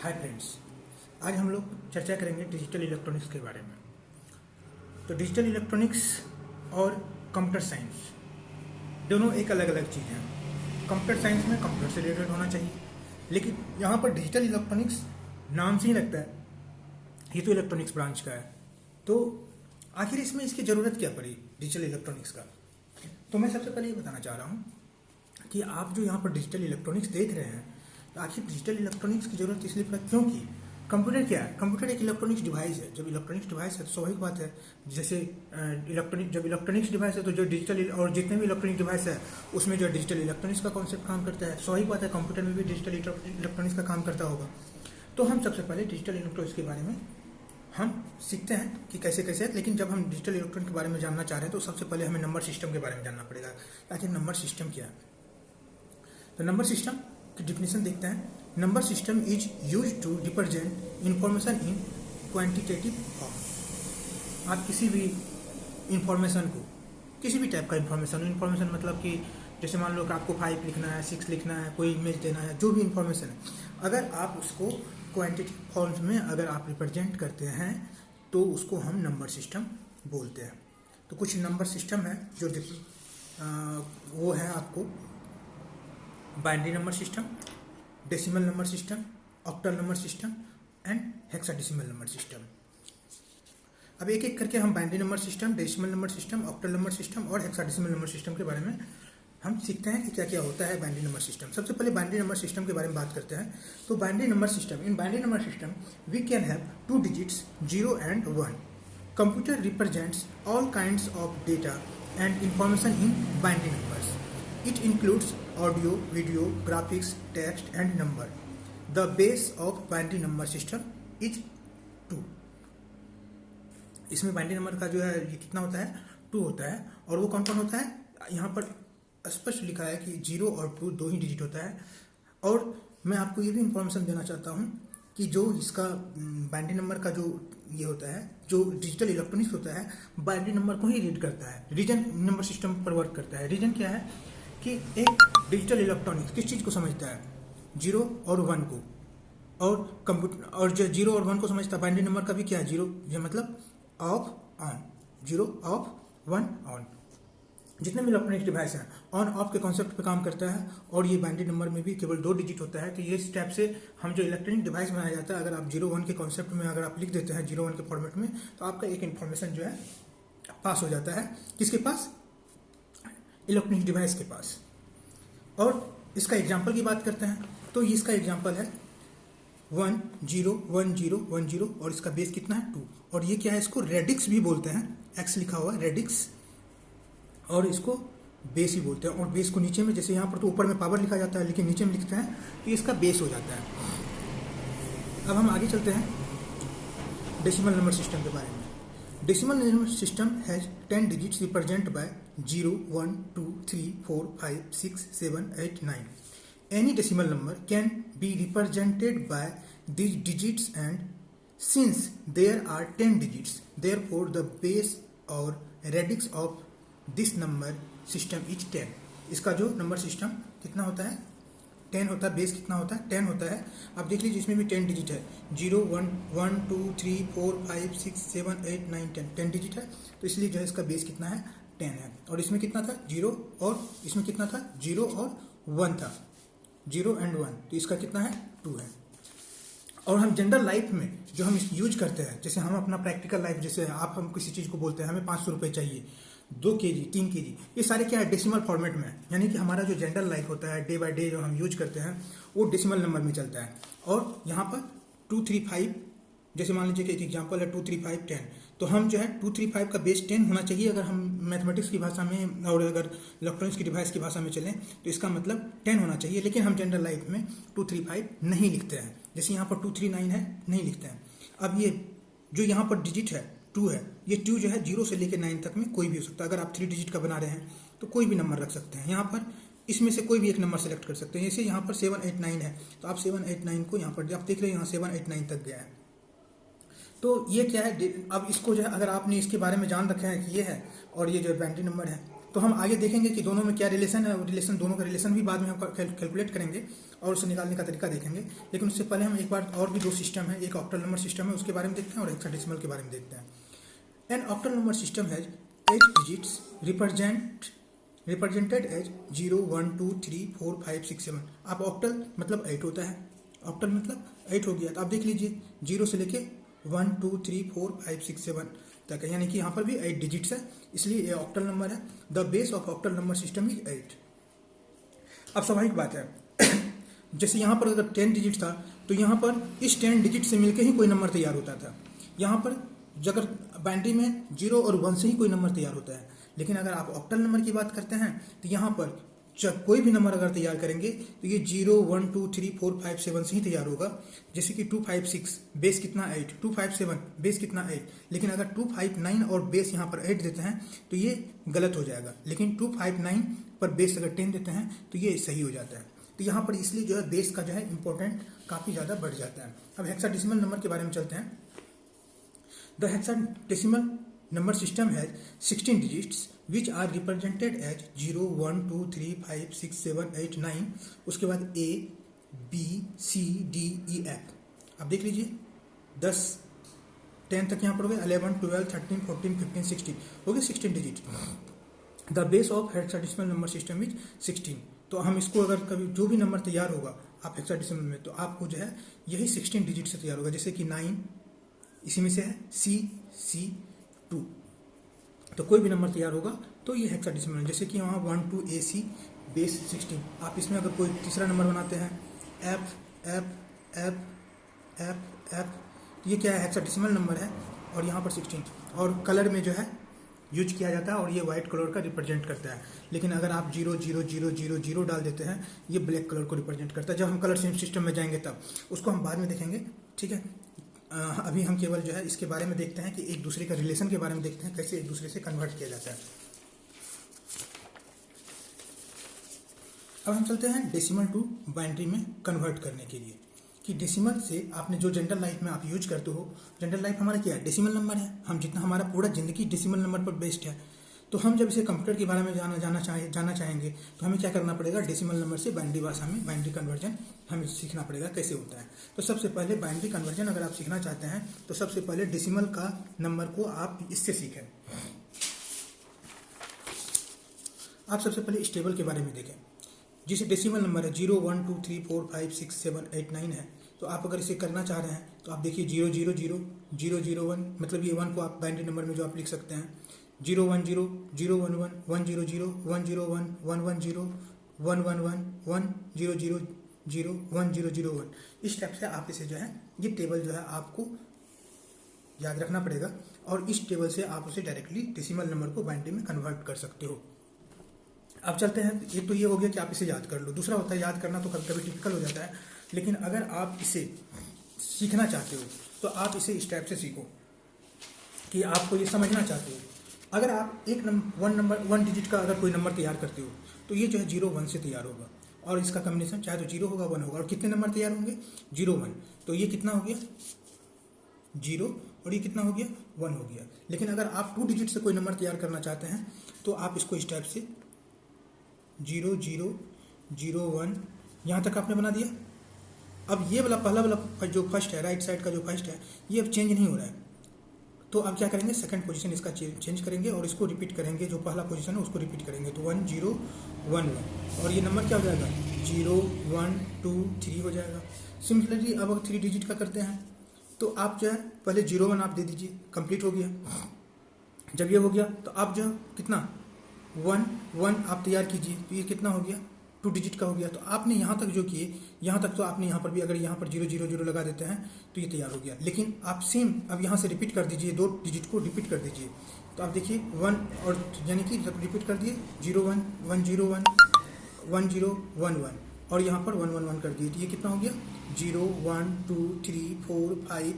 Hi friends, आज हम लोग चर्चा करेंगे डिजिटल इलेक्ट्रॉनिक्स के बारे में। तो डिजिटल इलेक्ट्रॉनिक्स और कंप्यूटर साइंस दोनों एक अलग अलग चीज़ हैं। कंप्यूटर साइंस में कंप्यूटर से रिलेटेड होना चाहिए, लेकिन यहाँ पर डिजिटल इलेक्ट्रॉनिक्स नाम से ही लगता है ये तो इलेक्ट्रॉनिक्स ब्रांच का है। तो आखिर इसमें इसकी ज़रूरत क्या पड़ी डिजिटल इलेक्ट्रॉनिक्स का? तो मैं सबसे पहले ये बताना चाह रहा हूँ कि आप जो यहाँ पर डिजिटल इलेक्ट्रॉनिक्स देख रहे हैं, तो आखिर डिजिटल इलेक्ट्रॉनिक्स की ज़रूरत इसलिए पड़ा क्योंकि कंप्यूटर क्या है? कंप्यूटर एक इलेक्ट्रॉनिक्स डिवाइस है। जब इलेक्ट्रॉनिक्स डिवाइस है तो स्वाभाविक बात है, जैसे जब इलेक्ट्रॉनिक्स डिवाइस है तो जो डिजिटल और जितने भी इलेक्ट्रॉनिक डिवाइस है उसमें जो डिजिटल इलेक्ट्रॉनिक्स का कॉन्सेप्ट काम करता है। स्वाभाविक बात है कंप्यूटर में भी डिजिटल इलेक्ट्रॉनिक्स का काम करता होगा। तो हम सबसे पहले डिजिटल इलेक्ट्रॉनिक्स के बारे में हम सीखते हैं कि कैसे कैसे। लेकिन जब हम डिजिटल इलेक्ट्रॉनिक के बारे में जानना चाह रहे हैं तो सबसे पहले हमें नंबर सिस्टम के बारे में जानना पड़ेगा। आखिर नंबर सिस्टम क्या है? तो नंबर सिस्टम की डिफिनेशन देखते हैं। Number system is use to represent information in quantitative form. आप किसी भी इंफॉर्मेशन को, किसी भी टाइप का इंफॉर्मेशन मतलब कि जैसे मान लो कि आपको 5 लिखना है, 6 लिखना है, कोई इमेज देना है, जो भी इंफॉर्मेशन है, अगर आप उसको क्वांटिटी फॉर्म्स में अगर आप रिप्रेजेंट करते हैं तो उसको हम नंबर सिस्टम बोलते हैं। तो कुछ नंबर सिस्टम है जो वो है आपको binary number system, decimal number system, octal number system and hexadecimal number system. अब एक एक करके हम binary number system, decimal number system, octal number system और हेक्साडेसिमल नंबर सिस्टम के बारे में हम सीखते हैं कि क्या क्या होता है बाइनरी नंबर सिस्टम। सबसे पहले बाइनरी नंबर सिस्टम के बारे में बात करते हैं। तो binary number system, in binary number system we can have 2 digits 0 and 1. Computer represents all kinds of data and information in binary numbers. It includes audio, video, graphics, text and number. The base of binary number system is 2. इसमें binary number का जो है ये कितना होता है? 2 होता है। और वो कौन कौन होता है? यहाँ पर स्पष्ट लिखा है कि 0 और 2 दो ही डिजिट होता है। और मैं आपको ये भी इंफॉर्मेशन देना चाहता हूँ कि जो इसका बाइनरी नंबर का जो ये होता है, जो डिजिटल इलेक्ट्रॉनिक्स होता है, बाइनरी नंबर को ही रीड करता है। रीजन नंबर सिस्टम पर वर्क करता है। रीजन क्या है कि एक डिजिटल इलेक्ट्रॉनिक्स किस चीज़ को समझता है? 0 और 1 को। और कंप्यूटर और जो 0 और 1 को समझता है, बाइनरी नंबर का भी क्या है? 0 ये मतलब ऑफ ऑन, 0 ऑफ 1 ऑन। जितने भी इलेक्ट्रॉनिक्स डिवाइस हैं ऑन ऑफ के कॉन्सेप्ट पे काम करता है। और ये बाइनरी नंबर में भी केवल 2 डिजिट होता है। तो ये स्टेप से हम जो इलेक्ट्रॉनिक डिवाइस बनाया जाता है, अगर आप 0-1 के कॉन्सेप्ट में अगर आप लिख देते हैं 0-1 के फॉर्मेट में, तो आपका एक इन्फॉर्मेशन जो है पास हो जाता है। किसके पास? इलेक्ट्रॉनिक डिवाइस के पास। और इसका एग्जाम्पल की बात करते हैं तो इसका एग्जाम्पल है 1 0 1 0 1 0 और इसका बेस कितना है? 2। और ये क्या है? इसको रेडिक्स भी बोलते हैं। एक्स लिखा हुआ है रेडिक्स, और इसको बेस ही बोलते हैं। और बेस को नीचे में, जैसे यहाँ पर तो ऊपर में पावर लिखा जाता है लेकिन नीचे में लिखते हैं तो इसका बेस हो जाता है। अब हम आगे चलते हैं डेसिमल नंबर सिस्टम के बारे में। Decimal number system has 10 digits represent by 0 1 2 3 4 5 6 7 8 9. Any decimal number can be represented by these digits, and since there are 10 digits, therefore the base or radix of this number system is 10। इसका जो number system कितना होता है? 10 होता है। Base कितना होता है? 10 होता है। आप देख लीजिए इसमें भी 10 डिजिट है। 0 1 1 2 3 4 5 6 7 8 9 10 डिजिट है। तो इसलिए जो है इसका बेस कितना है? 10 है। और इसमें कितना था? 0 और इसमें कितना था? 0 और 1 था। 0 and 1, तो इसका कितना है? 2 है। और हम जनरल लाइफ में जो हम यूज करते हैं, जैसे हम अपना प्रैक्टिकल लाइफ, जैसे हम किसी चीज़ को बोलते हैं हमें 500 रुपये चाहिए, 2 kg 3 kg, ये सारे क्या है? डेसिमल फॉर्मेट में। यानी कि हमारा जो जनरल लाइफ होता है, डे बाय डे जो हम यूज करते हैं, वो डेसिमल नंबर में चलता है। और यहाँ पर 235, जैसे मान लीजिए कि एक एग्जांपल है 235 10, तो हम जो है 235 का बेस 10 होना चाहिए। अगर हम मैथमेटिक्स की भाषा में और अगर इलेक्ट्रॉनिक्स की डिवाइस की भाषा में चलें तो इसका मतलब 10 होना चाहिए। लेकिन हम जनरल लाइफ में 235 नहीं लिखते हैं। जैसे यहाँ पर 239 है, नहीं लिखते हैं। अब ये जो यहाँ पर डिजिट है 2 है, ये 2 जो है 0 से लेकर 9 तक में कोई भी हो सकता है। अगर आप 3 डिजिट का बना रहे हैं तो कोई भी नंबर रख सकते हैं। यहाँ पर इसमें से कोई भी एक नंबर सेलेक्ट कर सकते हैं। जैसे यहाँ पर 7 8 9 है, तो आप 7 8 9 को यहाँ पर आप देख रहे हैं, यहाँ 7 8 9 तक गया है। तो ये क्या है? अब इसको जो है अगर आपने इसके बारे में जान रखे हैं कि ये है और ये जो बाइनरी नंबर है तो हम आगे देखेंगे कि दोनों में क्या रिलेशन है, रिलेशन दोनों का रिलेशन भी बाद में हम कैलकुलेट करेंगे और उसे निकालने का तरीका देखेंगे। लेकिन उससे पहले हम एक बार और भी दो सिस्टम है, एक ऑक्टल नंबर सिस्टम है उसके बारे में देखते हैं और हेक्साडेसिमल के बारे में देखते हैं। An octal number system has 8 digits represented as 0 1 2 3 4 5 6 7। आप ऑक्टल मतलब 8 होता है, ऑक्टल मतलब 8 हो गया। तो आप देख लीजिए 0 से लेके 1 2 3 4 5 6 7 तक है, यानी कि यहाँ पर भी 8 डिजिट्स है, इसलिए ये ऑक्टल नंबर है। The base of octal number system is 8। अब स्वाभाविक बात है जैसे यहाँ पर अगर 10 डिजिट था तो यहाँ पर इस 10 डिजिट से मिलकर ही कोई नंबर तैयार होता था। यहाँ पर अगर बाइनरी में 0 और 1 से ही कोई नंबर तैयार होता है, लेकिन अगर आप ऑक्टल नंबर की बात करते हैं तो यहाँ पर जब कोई भी नंबर अगर तैयार करेंगे तो ये 0 1 2 3 4 5 7 से ही तैयार होगा। जैसे कि 2 5 6 बेस कितना 8, 2 5 7 बेस कितना 8, लेकिन अगर 2 5 9 और बेस यहाँ पर 8 देते हैं तो ये गलत हो जाएगा। लेकिन 2 5 9 पर बेस अगर 10 देते हैं तो ये सही हो जाता है। तो यहाँ पर इसलिए जो है बेस का जो है इंपॉर्टेंट काफ़ी ज़्यादा बढ़ जाता है। अब हेक्साडेसिमल नंबर के बारे में चलते हैं। The hexadecimal number system has 16 digits which are represented as 0 1 2 3 5 6 7 8 9। उसके बाद A B C D E F। अब देख लीजिए 10 10 तक यहाँ पर हो गए, 11 12 13 14 15 16 हो गए 16 digit. The base of hexadecimal number system is 16। तो हम इसको अगर कभी जो भी नंबर तैयार होगा आप हेक्साडेसिमल में तो आपको जो है यही 16 डिजिट से तैयार होगा। जैसे कि 9 इसी में से है, C 2। तो कोई भी नंबर तैयार होगा तो ये हेक्साडेसिमल, जैसे कि वहाँ 1 2 AC बेस 16। आप इसमें अगर कोई तीसरा नंबर बनाते हैं F, ये क्या है हेक्साडेसिमल नंबर है और यहाँ पर 16 और कलर में जो है यूज किया जाता है और ये वाइट कलर का रिप्रेजेंट करता है। लेकिन अगर आप 0 0 0 0 0 डाल देते हैं ये ब्लैक कलर को रिप्रेजेंट करता है। जब हम कलर सिस्टम में जाएंगे तब उसको हम बाद में देखेंगे, ठीक है। अभी हम केवल जो है इसके बारे में देखते हैं कि एक दूसरे का रिलेशन के बारे में देखते हैं, कैसे एक दूसरे से कन्वर्ट किया जाता है। अब हम चलते हैं डेसिमल टू बाइनरी में कन्वर्ट करने के लिए कि डेसिमल से आपने जो जनरल लाइफ में आप यूज करते हो, जनरल लाइफ हमारा क्या है, डेसिमल नंबर है। हम जितना हमारा पूरा जिंदगी डेसिमल नंबर पर बेस्ड है। तो हम जब इसे कंप्यूटर के बारे में जानना चाहेंगे तो हमें क्या करना पड़ेगा, डेसिमल नंबर से बाइनरी भाषा में बाइनरी कन्वर्जन हमें सीखना पड़ेगा कैसे होता है। तो सबसे पहले बाइनरी कन्वर्जन अगर आप सीखना चाहते हैं तो सबसे पहले डेसिमल का नंबर को आप इससे सीखें। आप सबसे पहले इस टेबल के बारे में देखें जिसे डेसिमल नंबर है 0 1 2 3 4 5 6 7 8 9 है। तो आप अगर इसे करना चाह रहे हैं तो आप देखिए 0 0 0 0 0 1, मतलब ये 1 को आप बाइनरी नंबर में जो आप लिख सकते हैं 0 1 0 0 1 1 1 0 0 1 0 1 1 1 0 1 1 1 1 0 0 0 1 0 0 1। इस टाइप से आप इसे जो है ये टेबल जो है आपको याद रखना पड़ेगा और इस टेबल से आप उसे डायरेक्टली डेसिमल नंबर को बाइनरी में कन्वर्ट कर सकते हो। अब चलते हैं, एक तो ये हो गया कि आप इसे याद कर लो। दूसरा होता है याद करना तो कभी कभी टिपिकल हो जाता है, लेकिन अगर आप इसे सीखना चाहते हो तो आप इसे इस टाइप से सीखो कि आपको ये समझना चाहते हो। अगर आप वन डिजिट का अगर कोई नंबर तैयार करते हो तो ये जो है 0 1 से तैयार होगा और इसका कम्बिनेशन चाहे तो 0 होगा 1 होगा। और कितने नंबर तैयार होंगे 0 1, तो ये कितना हो गया 0 और ये कितना हो गया 1 हो गया। लेकिन अगर आप 2 डिजिट से कोई नंबर तैयार करना चाहते हैं तो आप इसको इस टाइप से 0 0 0 1 यहाँ तक आपने बना दिया। अब ये वाला पहला वाला जो फर्स्ट है, राइट साइड का जो फर्स्ट है, ये अब चेंज नहीं हो रहा है। तो अब क्या करेंगे, सेकंड पोजीशन इसका चेंज करेंगे और इसको रिपीट करेंगे। जो पहला पोजीशन है उसको रिपीट करेंगे तो 1 0 1 1 और ये नंबर क्या हो जाएगा 0 1 2 3 हो जाएगा। सिमिलरली अब अगर 3 डिजिट का करते हैं तो आप जो है पहले 0 1 आप दे दीजिए, कंप्लीट हो गया। जब ये हो गया तो आप जो कितना 1 1 आप तैयार कीजिए, तो ये कितना हो गया 2 डिजिट का हो गया। तो आपने यहाँ तक जो किए, यहाँ तक तो आपने यहाँ पर भी अगर यहाँ पर 0 0 0 लगा देते हैं तो ये तैयार हो गया। लेकिन आप सेम अब यहाँ से रिपीट कर दीजिए, 2 डिजिट को रिपीट कर दीजिए। तो आप देखिए 1 और यानी कि जब रिपीट कर दिए 0 1 1 0 1 1 0 1 1 और यहाँ पर 1 1 1 कर दिए तो ये कितना हो गया 0 1 2 3 4 5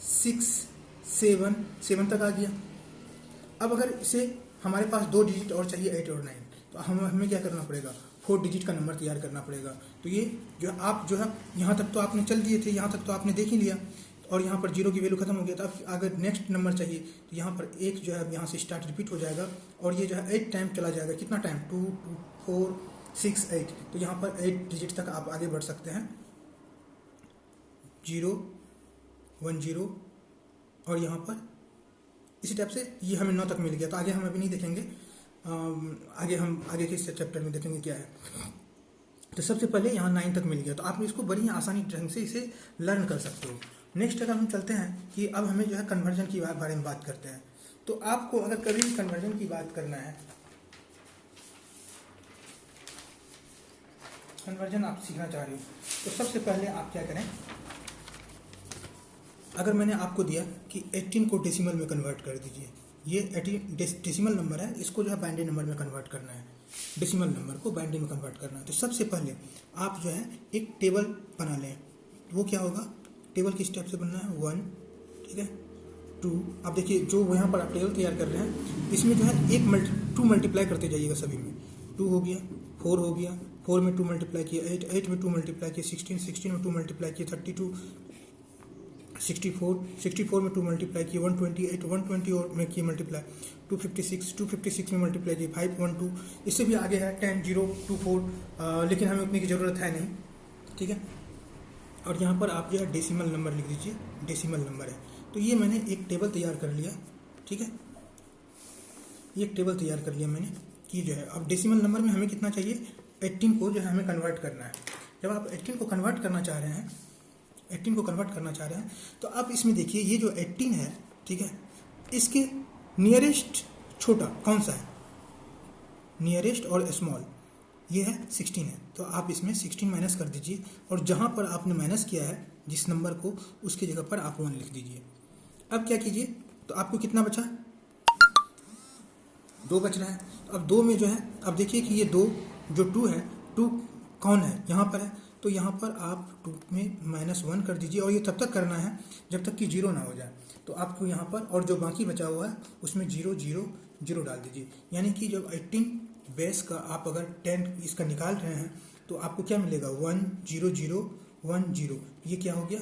6 7 तक आ गया। अब अगर इसे हमारे पास 2 डिजिट और चाहिए 8 और 9, तो हमें क्या करना पड़ेगा 4 डिजिट का नंबर तैयार करना पड़ेगा। तो ये जो आप जो है यहाँ तक तो आपने चल दिए थे, यहाँ तक तो आपने देख ही लिया। तो और यहाँ पर जीरो की वैल्यू खत्म हो गया। तो अब अगर नेक्स्ट नंबर चाहिए तो यहाँ पर एक जो है यहाँ से स्टार्ट रिपीट हो जाएगा और ये जो है 8 टाइम चला जाएगा। कितना टाइम? 2 2 4 6 8। तो यहाँ पर 8 डिजिट तक आप आगे बढ़ सकते हैं। 0 1 0 और यहाँ पर इसी टाइप से ये हमें 9 तक मिल गया। तो आगे हम अभी नहीं देखेंगे, आगे हम आगे के चैप्टर में देखेंगे क्या है। तो सबसे पहले यहाँ 9 तक मिल गया। तो आप इसको बड़ी आसानी ढंग से इसे लर्न कर सकते हो। नेक्स्ट अगर हम चलते हैं कि अब हमें जो है कन्वर्जन की बारे में बात करते हैं। तो आपको अगर कभी भी कन्वर्जन की बात करना है, कन्वर्जन आप सीखना चाह रहे हो, तो सबसे पहले आप क्या करें, अगर मैंने आपको दिया कि 18 को डेसिमल में कन्वर्ट कर दीजिए, ये 18 डेसिमल नंबर है, इसको जो है बाइनरी नंबर में कन्वर्ट करना है, डेसिमल नंबर को बाइनरी में कन्वर्ट करना है। तो सबसे पहले आप जो है एक टेबल बना लें। वो क्या होगा, टेबल किस टाइप से बनना है, 1, ठीक है, 2। अब देखिए जो यहाँ पर आप टेबल तैयार कर रहे हैं, इसमें जो है 2 मल्टीप्लाई करते जाइएगा सभी में। 2 हो गया, 4 हो गया, 4 में 2 मल्टीप्लाई किया, 8 में 2 मल्टीप्लाई किया, 16 में 2 मल्टीप्लाई किया, 32 64 में 2 मल्टीप्लाई किए, 128 120 में किए मल्टीप्लाई, 256 में मल्टीप्लाई किए, 512। इससे भी आगे है 10 0 2 4, लेकिन हमें उतनी की ज़रूरत है नहीं, ठीक है। और यहाँ पर आप जो है डेसिमल नंबर लिख दीजिए, डेसिमल नंबर है। तो ये मैंने एक टेबल तैयार कर लिया, ठीक है, ये एक टेबल तैयार कर लिया मैंने कि जो है अब डेसिमल नंबर में हमें कितना चाहिए, 18 को जो है हमें कन्वर्ट करना है। जब आप 18 को कन्वर्ट करना चाह रहे हैं, 18 को कन्वर्ट करना चाह रहे हैं, तो आप इसमें देखिए ये जो 18 है, ठीक है, इसके नियरेस्ट छोटा कौन सा है, नियरेस्ट और स्मॉल ये है 16 है। तो आप इसमें 16 माइनस कर दीजिए और जहाँ पर आपने माइनस किया है जिस नंबर को, उसकी जगह पर आप 1 लिख दीजिए। अब क्या कीजिए, तो आपको कितना बचा, 2 बच रहा है। तो अब 2 में जो है, अब देखिए कि ये 2 जो 2 है, 2 कौन है, यहाँ पर है। तो यहाँ पर आप 2 में -1 कर दीजिए और ये तब तक करना है जब तक कि 0 ना हो जाए। तो आपको यहाँ पर और जो बाकी बचा हुआ है उसमें 0 0 0 डाल दीजिए। यानी कि जब 18 बेस का आप अगर 10 इसका निकाल रहे हैं तो आपको क्या मिलेगा, 1 0 0 1 0। ये क्या हो गया,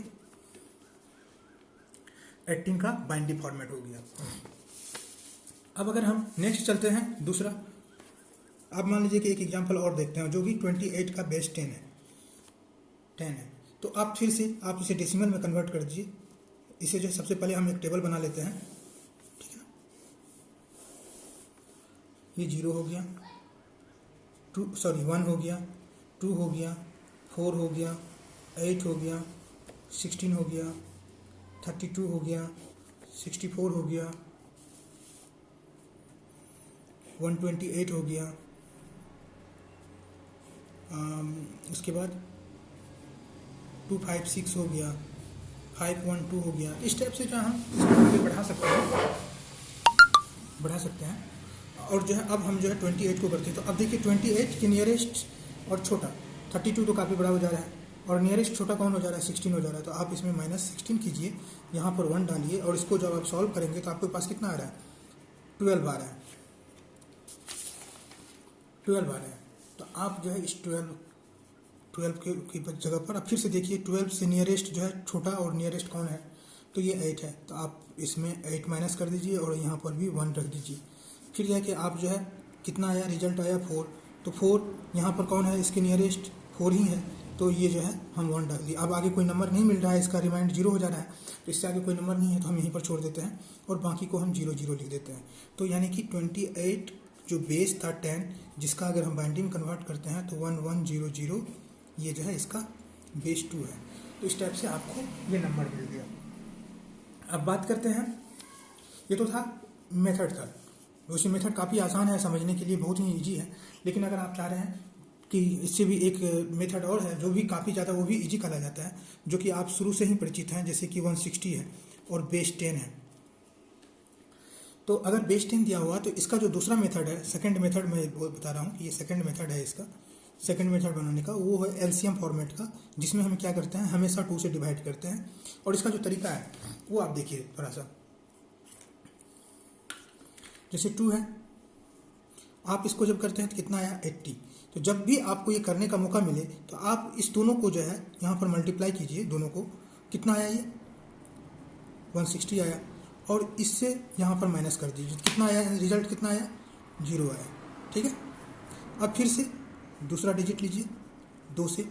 18 का बाइनरी फॉर्मेट हो गया। अब अगर हम नेक्स्ट चलते हैं दूसरा, अब मान लीजिए कि एक एग्जांपल और देखते हैं जो कि 28 का बेस 10 है। तो आप फिर से आप इसे डेसिमल में कन्वर्ट कर दीजिए। इसे जो सबसे पहले हम एक टेबल बना लेते हैं, ठीक है ना। ये 0 हो गया, 1 हो गया, 2 हो गया, 4 हो गया, 8 हो गया, 16 हो गया, 32 हो गया, 64 हो गया, 128 हो गया, उसके बाद 256 हो गया, 512 हो गया। इस टाइप से जो हम इसको आगे बढ़ा सकते हैं। और जो है अब हम जो है 28 को करते हैं। तो अब देखिए 28 के नियरेस्ट और छोटा 32 तो काफ़ी बड़ा हो जा रहा है और नियरेस्ट छोटा कौन हो जा रहा है, 16 हो जा रहा है। तो आप इसमें -16 कीजिए, यहाँ पर 1 डालिए और इसको जब आप सॉल्व करेंगे तो आपके पास कितना आ रहा है, 12 आ रहा है, 12 आ रहा है। तो आप जो है इस 12 की जगह पर अब फिर से देखिए 12 से नियरेस्ट जो है छोटा और नियरेस्ट कौन है, तो ये 8 है। तो आप इसमें 8 माइनस कर दीजिए और यहाँ पर भी 1 रख दीजिए। फिर जाके आप जो है कितना आया, रिजल्ट आया 4। तो 4 यहाँ पर कौन है, इसके नियरेस्ट 4 ही है। तो ये जो है हम 1 डाल दिए। अब आगे कोई नंबर नहीं मिल रहा है, इसका रिमाइंड 0 हो जा रहा है, तो इससे आगे कोई नंबर नहीं है तो हम यहीं पर छोड़ देते हैं और बाकी को हम 0 0 लिख देते हैं। तो यानी कि 28 जो बेस था 10, जिसका अगर हम बाइंडिंग कन्वर्ट करते हैं तो 1 1 0 0, ये जो है इसका बेस 2 है। तो इस टाइप से आपको ये नंबर मिल गया। अब बात करते हैं, ये तो था मेथड था, वैसे मेथड काफ़ी आसान है समझने के लिए, बहुत ही ईजी है। लेकिन अगर आप चाह रहे हैं कि इससे भी एक मेथड और है जो भी काफ़ी ज़्यादा वो भी ईजी कहा जाता है, जो कि आप शुरू से ही परिचित हैं, जैसे कि 160 है और बेस 10 है। तो अगर बेस 10 दिया हुआ तो इसका जो दूसरा मेथड है, सेकंड मेथड मैं बता रहा हूँ कि ये सेकंड मेथड है इसका, सेकंड मेथड बनाने का, वो है एलसीएम फॉर्मेट का, जिसमें हम क्या करते हैं, हमेशा 2 से डिवाइड करते हैं। और इसका जो तरीका है वो आप देखिए थोड़ा सा, जैसे 2 है, आप इसको जब करते हैं तो कितना आया 80। तो जब भी आपको ये करने का मौका मिले तो आप इस दोनों को जो है यहाँ पर मल्टीप्लाई कीजिए, दोनों को, कितना आया ये 160 आया, और इससे यहाँ पर माइनस कर दीजिए, कितना आया, रिजल्ट कितना आया, 0 आया। ठीक है, अब फिर से दूसरा डिजिट लीजिए, 2 से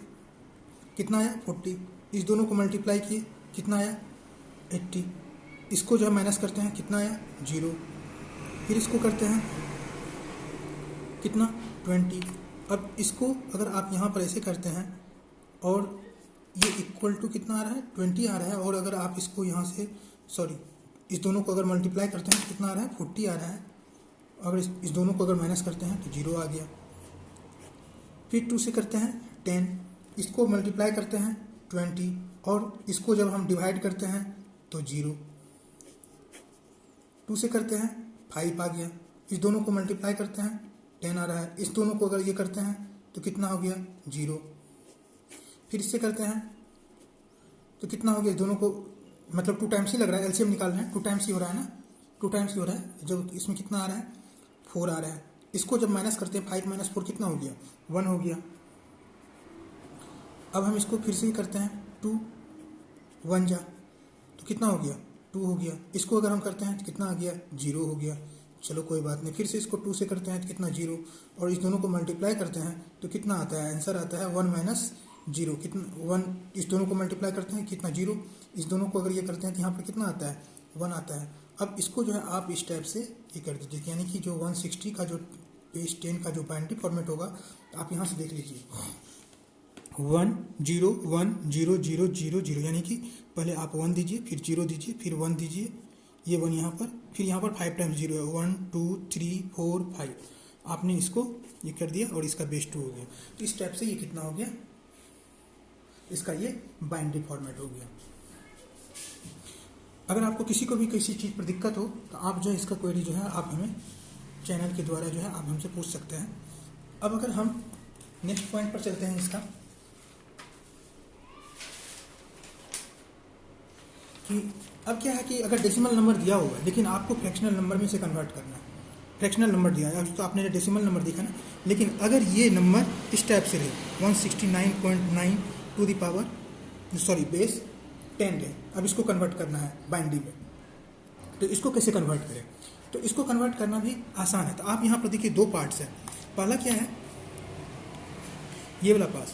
कितना आया, 40, इस दोनों को मल्टीप्लाई किए, कितना आया, 80, इसको जो है माइनस करते हैं, कितना आया, 0, फिर इसको करते हैं कितना, 20। अब इसको अगर आप यहाँ पर ऐसे करते हैं और ये इक्वल टू कितना आ रहा है, 20 आ रहा है, और अगर आप इसको यहाँ से इस दोनों को अगर मल्टीप्लाई करते हैं तो कितना आ रहा है, 40 आ रहा है, अगर इस दोनों को अगर माइनस करते हैं तो 0 आ गया। फिर 2 से करते हैं 10, इसको मल्टीप्लाई करते हैं 20, और इसको जब हम डिवाइड करते हैं तो 0। 2 से करते हैं 5 आ गया, इस दोनों को मल्टीप्लाई करते हैं 10 आ रहा है, इस दोनों को अगर ये करते हैं तो कितना हो गया, 0। फिर इससे करते हैं तो कितना हो गया, इस दोनों को मतलब 2 टाइम्स ही लग रहा है, एलसीएम निकाल रहे हैं, 2 टाइम्स ही हो रहा है ना, 2 टाइम्स ही हो रहा है, जब इसमें कितना आ रहा है, 4 आ रहा है। इसको जब माइनस करते हैं 5 - 4 कितना हो गया, 1 हो गया। अब हम इसको फिर से ही करते हैं, 2 1 जा तो कितना हो गया, 2 हो गया। इसको अगर हम करते हैं तो कितना आ गया, 0 हो गया। चलो कोई बात नहीं, फिर से इसको 2 से करते हैं तो कितना, 0, और इस दोनों को मल्टीप्लाई करते हैं तो कितना आता है, आंसर आता है 1 - 0, कितना 1, इस दोनों को मल्टीप्लाई करते हैं कितना, 0, इस दोनों को अगर ये करते हैं तो यहाँ पर कितना आता है, 1 आता है। अब इसको जो है आप इस टाइप से ये कर दीजिए, यानी कि जो 160 का जो पेज 10 का जो बाइनरी फॉर्मेट होगा आप यहाँ से देख लीजिए, 1 0 1 0 0 0 0, यानी कि पहले आप 1 दीजिए, फिर 0 दीजिए, फिर 1 दीजिए, ये 1 यहाँ पर, फिर यहाँ पर 5 टाइम्स 0 है, 1 2 3 4 5, आपने इसको ये कर दिया और इसका बेस 2 हो गया। तो इस टाइप से ये कितना हो गया, इसका ये बाइनरी फॉर्मेट हो गया। अगर आपको किसी को भी किसी चीज़ पर दिक्कत हो तो आप जो है इसका क्वेरी जो है आप हमें चैनल के द्वारा जो है आप हमसे पूछ सकते हैं। अब अगर हम नेक्स्ट पॉइंट पर चलते हैं इसका, कि अब क्या है कि अगर डेसिमल नंबर दिया हुआ है लेकिन आपको फ्रैक्शनल नंबर में से कन्वर्ट करना है, फ्रैक्शनल नंबर दिया है, अब तो आपने डेसिमल नंबर देखा ना, लेकिन अगर ये नंबर इस टाइप से रहे 169.9 टू द पावर बेस 10 है, अब इसको कन्वर्ट करना है बाइनरी में, तो इसको कैसे कन्वर्ट करें, तो इसको कन्वर्ट करना भी आसान है। तो आप यहाँ पर देखिए 2 पार्ट्स हैं, पहला क्या है, ये वाला पार्ट,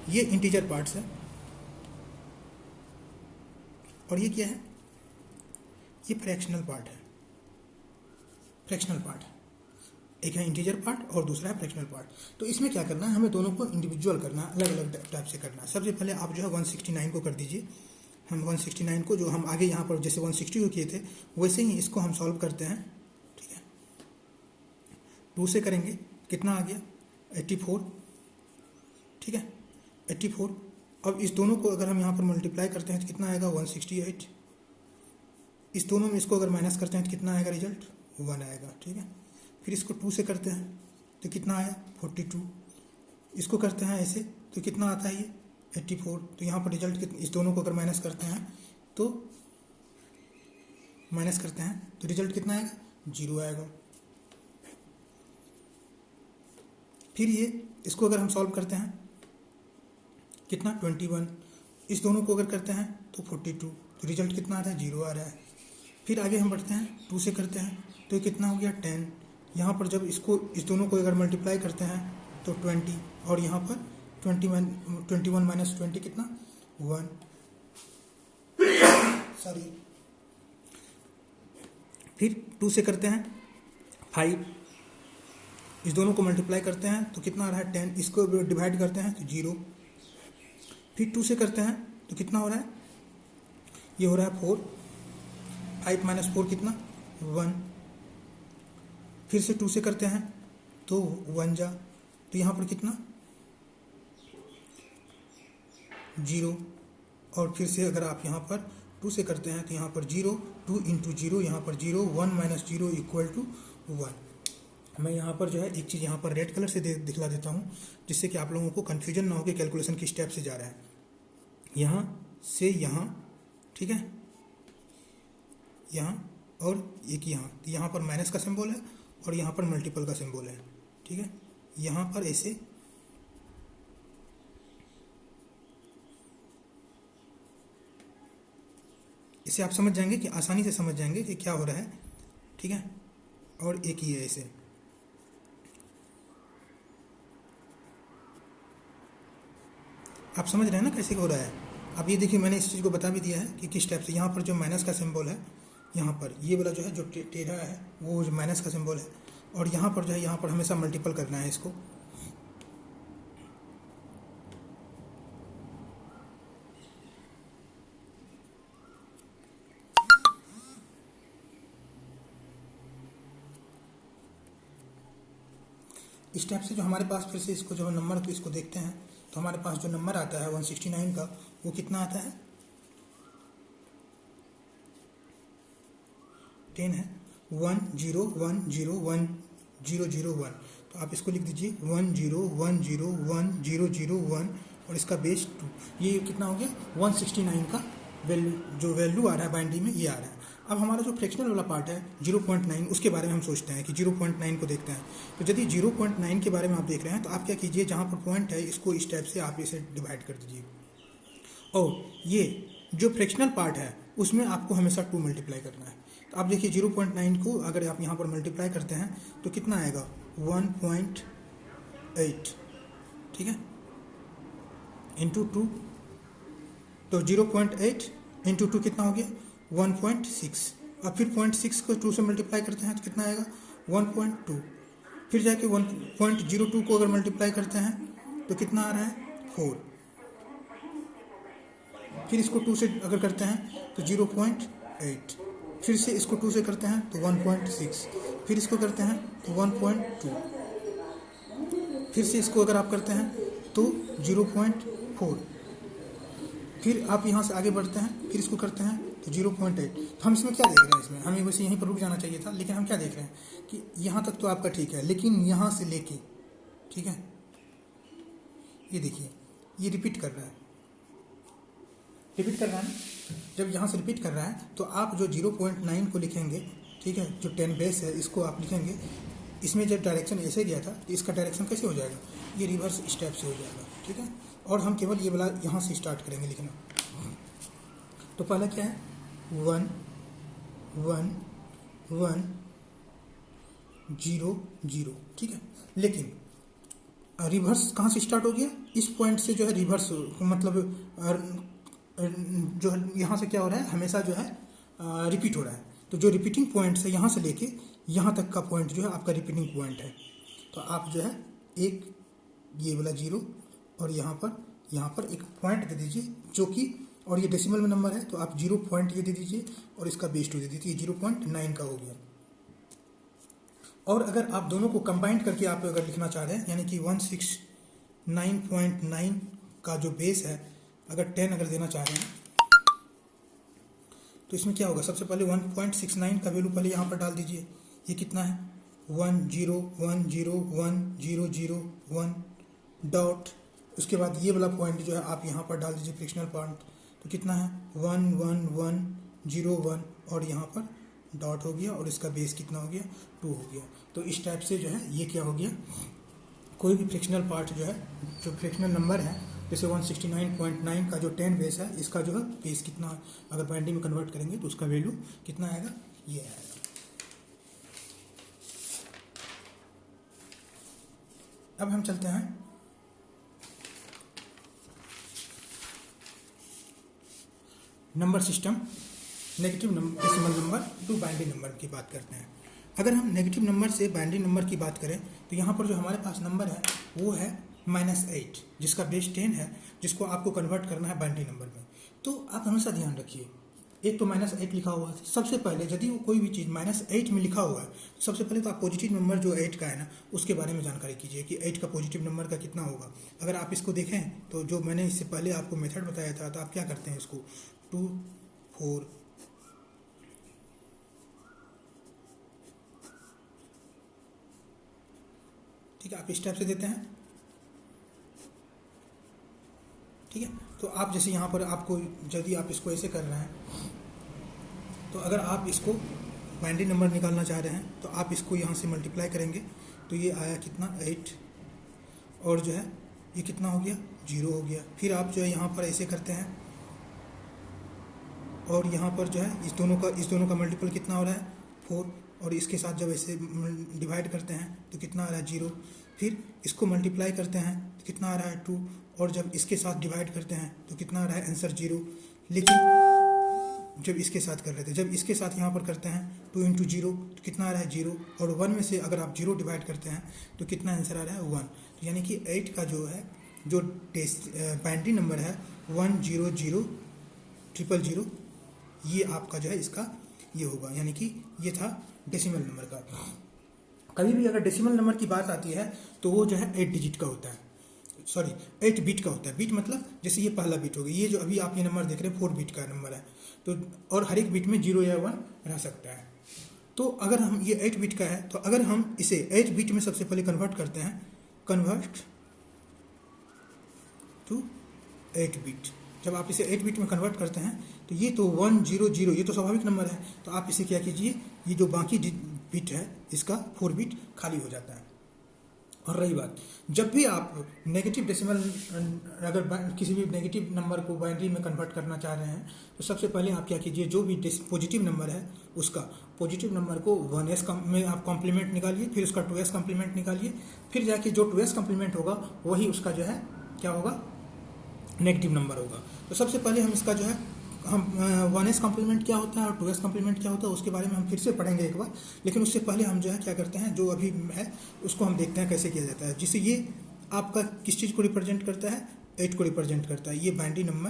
ये इंटीजर पार्ट्स है, और ये क्या है, ये फ्रैक्शनल पार्ट है, फ्रैक्शनल पार्ट है, एक है इंटीजर पार्ट और दूसरा है फ्रैक्शनल पार्ट। तो इसमें क्या करना है, हमें दोनों को इंडिविजुअल करना है, अलग अलग टाइप से करना है। सबसे पहले आप जो है 169 को कर दीजिए, हम 169 को जो हम आगे यहाँ पर जैसे 160 को किए थे वैसे ही इसको हम सॉल्व करते हैं। ठीक है, 2 से करेंगे, कितना आ गया, 84, ठीक है 84। अब इस दोनों को अगर हम यहाँ पर मल्टीप्लाई करते हैं तो कितना आएगा, 168, इस दोनों में इसको अगर माइनस करते हैं तो कितना आएगा, रिजल्ट 1 आएगा। ठीक है, फिर इसको 2 से करते हैं तो कितना आया, 42, इसको करते हैं ऐसे तो कितना आता है, ये 84, तो यहाँ पर रिजल्ट इस दोनों को अगर माइनस करते हैं तो रिजल्ट कितना आएगा, 0 आएगा। फिर ये इसको अगर हम सॉल्व करते हैं कितना, 21, इस दोनों को अगर करते हैं तो 42, तो रिजल्ट कितना आ रहा है, 0 आ रहा है। फिर आगे हम बढ़ते हैं, 2 से करते हैं तो कितना हो गया, 10, यहाँ पर जब इस दोनों को अगर मल्टीप्लाई करते हैं तो 20, और यहाँ पर 21 - 20 कितना, 1, फिर 2 से करते हैं 5, इस दोनों को मल्टीप्लाई करते हैं तो कितना आ रहा है, 10, इसको डिवाइड करते हैं तो 0, फिर 2 से करते हैं तो कितना हो रहा है, ये हो रहा है 4, 5 - 4 कितना, 1, फिर से 2 से करते हैं तो 1 जा, तो यहाँ पर कितना, 0, और फिर से अगर आप यहाँ पर 2 से करते हैं तो यहाँ पर 0, 2 × 0, यहाँ पर 0, 1 - 0 = 1। मैं यहाँ पर जो है एक चीज़ यहाँ पर रेड कलर से दिखला देता हूँ जिससे कि आप लोगों को कन्फ्यूजन ना हो कि कैलकुलेशन किस स्टेप से जा रहा है, यहाँ से यहाँ, ठीक है, यहाँ और एक यहाँ पर माइनस का सिंबल है और यहाँ पर मल्टीपल का सिंबल है। ठीक है, यहाँ पर ऐसे इसे आप समझ जाएंगे कि आसानी से समझ जाएंगे कि क्या हो रहा है, ठीक है। और एक ही है इसे, आप समझ रहे हैं ना कैसे हो रहा है। अब ये देखिए मैंने इस चीज़ को बता भी दिया है कि किस टाइप से, यहाँ पर जो माइनस का सिंबल है, यहाँ पर ये वाला जो है जो टेढ़ा है वो माइनस का सिंबल है, और यहाँ पर जो है यहाँ पर हमेशा मल्टीपल करना है इसको। इस टाइप से जो हमारे पास फिर से इसको जब नंबर को इसको देखते हैं तो हमारे पास जो नंबर आता है 169 का, वो कितना आता है, 10 है, 101010001। तो आप इसको लिख दीजिए 101010001 और इसका बेस 2। ये कितना हो गया, 169 का वैल्यू, जो वैल्यू आ रहा है बाइनरी में ये आ रहा है। अब हमारा जो फ्रैक्शनल वाला पार्ट है 0.9, उसके बारे में हम सोचते हैं कि 0.9 को देखते हैं। तो यदि 0.9 के बारे में आप देख रहे हैं तो आप क्या कीजिए, जहाँ पर पॉइंट है इसको इस टाइप से आप इसे डिवाइड कर दीजिए, और ये जो फ्रैक्शनल पार्ट है उसमें आपको हमेशा 2 मल्टीप्लाई करना है। तो आप देखिए 0.9 को अगर आप यहाँ पर मल्टीप्लाई करते हैं तो कितना आएगा, 1.8, ठीक है, इंटू 2। तो 0.8 इंटू 2 कितना हो गया, 1.6। अब फिर 0.6 को 2 से मल्टीप्लाई करते हैं तो कितना आएगा, 1.2। फिर जाके 1.02 को अगर मल्टीप्लाई करते हैं तो कितना आ रहा है, 4। फिर इसको 2 से अगर करते हैं तो 0.8, फिर से इसको 2 से करते हैं तो 1.6, फिर इसको करते हैं तो 1.2, फिर से इसको अगर आप करते हैं तो 0.4, फिर आप यहाँ से आगे बढ़ते हैं, फिर इसको करते हैं तो 0.8। तो हम इसमें क्या देख रहे हैं, इसमें हमें वैसे यहीं पर रुक जाना चाहिए था, लेकिन हम क्या देख रहे हैं कि यहाँ तक तो आपका ठीक है, लेकिन यहाँ से लेके, ठीक है, ये देखिए ये रिपीट कर रहा है, रिपीट कर रहा है ना। जब यहाँ से रिपीट कर रहा है तो आप जो 0.9 को लिखेंगे, ठीक है, जो 10 बेस है इसको आप लिखेंगे, इसमें जब डायरेक्शन ऐसे गया था तो इसका डायरेक्शन कैसे हो जाएगा, ये रिवर्स स्टेप से हो जाएगा, ठीक है। और हम केवल ये वाला यहाँ से स्टार्ट करेंगे लिखना। तो पहला क्या है, 1 1 1 0 0, ठीक है। लेकिन रिवर्स कहाँ से स्टार्ट हो गया, इस पॉइंट से जो है रिवर्स, मतलब जो यहाँ से क्या हो रहा है, हमेशा जो है रिपीट हो रहा है। तो जो रिपीटिंग पॉइंट है यहाँ से लेके यहाँ तक का पॉइंट जो है आपका रिपीटिंग पॉइंट है। तो आप जो है एक ये वाला 0 और यहाँ पर एक पॉइंट दे दीजिए जो कि, और ये डेसिमल में नंबर है तो आप 0 पॉइंट ये दे दीजिए और इसका बेस 2 दे दीजिए, 0.9 का हो गया। और अगर आप दोनों को कंबाइंड करके आप अगर लिखना चाह रहे हैं, यानी कि 169.9 का जो बेस है अगर 10 अगर देना चाह रहे हैं तो इसमें क्या होगा, सबसे पहले 1.69 का वैल्यू पहले यहाँ पर डाल दीजिए, ये कितना है 101010001 डॉट, उसके बाद ये वाला पॉइंट जो है आप यहाँ पर डाल दीजिए फ्रिक्शनल पॉइंट, तो कितना है 11101 और यहाँ पर डॉट हो गया और इसका बेस कितना हो गया, 2 हो गया। तो इस टाइप से जो है ये क्या हो गया, कोई भी फ्रिक्शनल पार्ट जो है, जो फ्रिक्शनल नंबर है, जैसे 169.9 का जो 10 बेस है, इसका जो है बेस कितना, अगर बाइनरी में कन्वर्ट करेंगे तो उसका वैल्यू कितना आएगा, ये आएगा। अब हम चलते हैं number system, negative decimal number two binary number की बात करते हैं। अगर हम नेगेटिव नंबर से बाइनरी नंबर की बात करें तो यहाँ पर जो हमारे पास नंबर है वो है -8, जिसका बेस 10 है, जिसको आपको कन्वर्ट करना है बाइनरी नंबर में। तो आप हमेशा ध्यान रखिए, एक तो -8 लिखा हुआ है, सबसे पहले यदि वो कोई भी चीज़ -8 में लिखा हुआ है तो सबसे पहले तो आप पॉजिटिव नंबर जो 8 का है ना उसके बारे में जानकारी कीजिए कि 8 का पॉजिटिव नंबर का कितना होगा। अगर आप इसको देखें तो जो मैंने इससे पहले आपको मेथड बताया था, तो आप क्या करते हैं, इसको 2 4 ठीक है, आप इस टाइप से देते हैं, ठीक है। तो आप जैसे यहाँ पर आपको, यदि आप इसको ऐसे कर रहे हैं तो अगर आप इसको बाइनरी नंबर निकालना चाह रहे हैं तो आप इसको यहाँ से मल्टीप्लाई करेंगे तो ये आया कितना 8, और जो है ये कितना हो गया 0 हो गया। फिर आप जो है यहाँ पर ऐसे करते हैं और यहाँ पर जो है इस दोनों का मल्टीपल कितना हो रहा है 4, और इसके साथ जब ऐसे डिवाइड करते हैं तो कितना आ रहा है 0, फिर इसको मल्टीप्लाई करते हैं तो कितना आ रहा है 2, और जब इसके साथ डिवाइड करते हैं तो कितना आ रहा है आंसर 0। लेकिन जब इसके साथ कर लेते हैं, जब इसके साथ यहाँ पर करते हैं 2 इंटू 0 तो कितना आ रहा है 0, और 1 में से अगर आप 0 डिवाइड करते हैं तो कितना आंसर आ रहा है 1। तो यानी कि 8 का जो है जो बाइनरी नंबर है 100000, ये आपका जो है इसका ये होगा, यानी कि ये था डेसिमल नंबर का। कभी भी अगर डेसिमल नंबर की बात आती है तो वो जो है 8 डिजिट का होता है, सॉरी 8 बिट का होता है। बिट मतलब जैसे ये पहला बिट हो गया, ये जो अभी आप ये नंबर देख रहे हैं 4 बिट का नंबर है, तो और हर एक बिट में 0 या 1 रह सकता है। तो अगर हम ये 8 बिट का है तो अगर हम इसे 8 बिट में सबसे पहले कन्वर्ट करते हैं, कन्वर्ट टू 8 बिट, जब आप इसे 8 बिट में कन्वर्ट करते हैं तो ये तो 100, ये तो स्वाभाविक नंबर है, तो आप इसे क्या कीजिए, ये जो बाकी बिट है इसका 4 बिट खाली हो जाता है। और रही बात, जब भी आप नेगेटिव डेसिमल, अगर किसी भी नेगेटिव नंबर को बाइनरी में कन्वर्ट करना चाह रहे हैं तो सबसे पहले आप क्या कीजिए, जो भी पॉजिटिव नंबर है उसका पॉजिटिव नंबर को 1s में आप कॉम्प्लीमेंट निकालिए, फिर उसका 2s कॉम्प्लीमेंट निकालिए, फिर जाके जो 2s कॉम्प्लीमेंट होगा वही उसका जो है क्या होगा, नेगेटिव नंबर होगा। तो सबसे पहले हम इसका जो है हम 1s कॉम्प्लीमेंट क्या होता है और 2s कॉम्प्लीमेंट क्या होता है उसके बारे में हम फिर से पढ़ेंगे एक बार, लेकिन उससे पहले हम जो है क्या करते हैं, जो अभी है उसको हम देखते हैं कैसे किया जाता है, जिससे ये आपका किस चीज़ को रिप्रेजेंट करता है, 8 को रिप्रेजेंट करता है। ये बाइनरी नंबर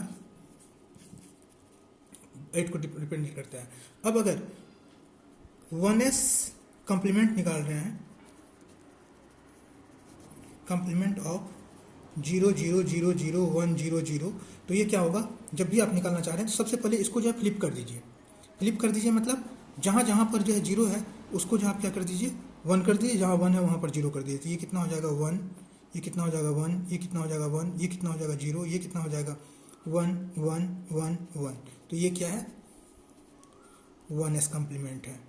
8 को रिप्रेजेंट करता है। अब अगर 1s कॉम्प्लीमेंट निकाल रहे हैं, कॉम्प्लीमेंट ऑफ 0000100, तो ये क्या होगा, जब भी आप निकालना चाह रहे हैं तो सबसे पहले इसको जो है फ्लिप कर दीजिए। फ्लिप कर दीजिए मतलब जहाँ जहाँ पर जो है 0 है उसको जो आप क्या कर दीजिए 1 कर दीजिए, जहाँ 1 है वहाँ पर 0 कर दीजिए। तो ये कितना हो जाएगा 1, ये कितना हो जाएगा 1, ये कितना हो जाएगा 1, ये कितना हो जाएगा 0, ये कितना हो जाएगा 1 1 1 1। तो ये क्या है, 1s कॉम्प्लीमेंट है।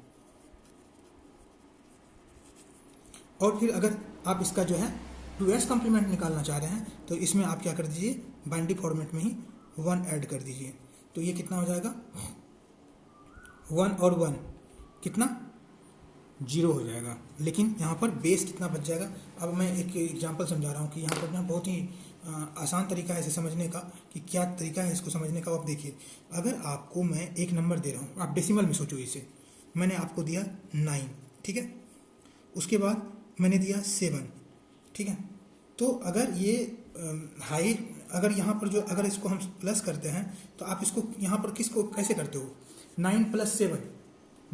और फिर अगर आप इसका जो है 2s कॉम्प्लीमेंट निकालना चाह रहे हैं तो इसमें आप क्या कर दीजिए, बाइनरी फॉर्मेट में ही 1 ऐड कर दीजिए। तो ये कितना हो जाएगा 1 और 1 कितना 0 हो जाएगा, लेकिन यहाँ पर बेस कितना बच जाएगा। अब मैं एक एग्जांपल समझा रहा हूँ कि यहाँ पर ना बहुत ही आसान तरीका है इसे समझने का, कि क्या तरीका है इसको समझने का। आप देखिए, अगर आपको मैं एक नंबर दे रहा हूँ, आप डेसिमल में सोचो इसे, मैंने आपको दिया 9, ठीक है, उसके बाद मैंने दिया 7, ठीक है। तो अगर ये हाई, अगर यहाँ पर जो अगर इसको हम प्लस करते हैं तो आप इसको यहाँ पर किसको कैसे करते हो, 9 + 7,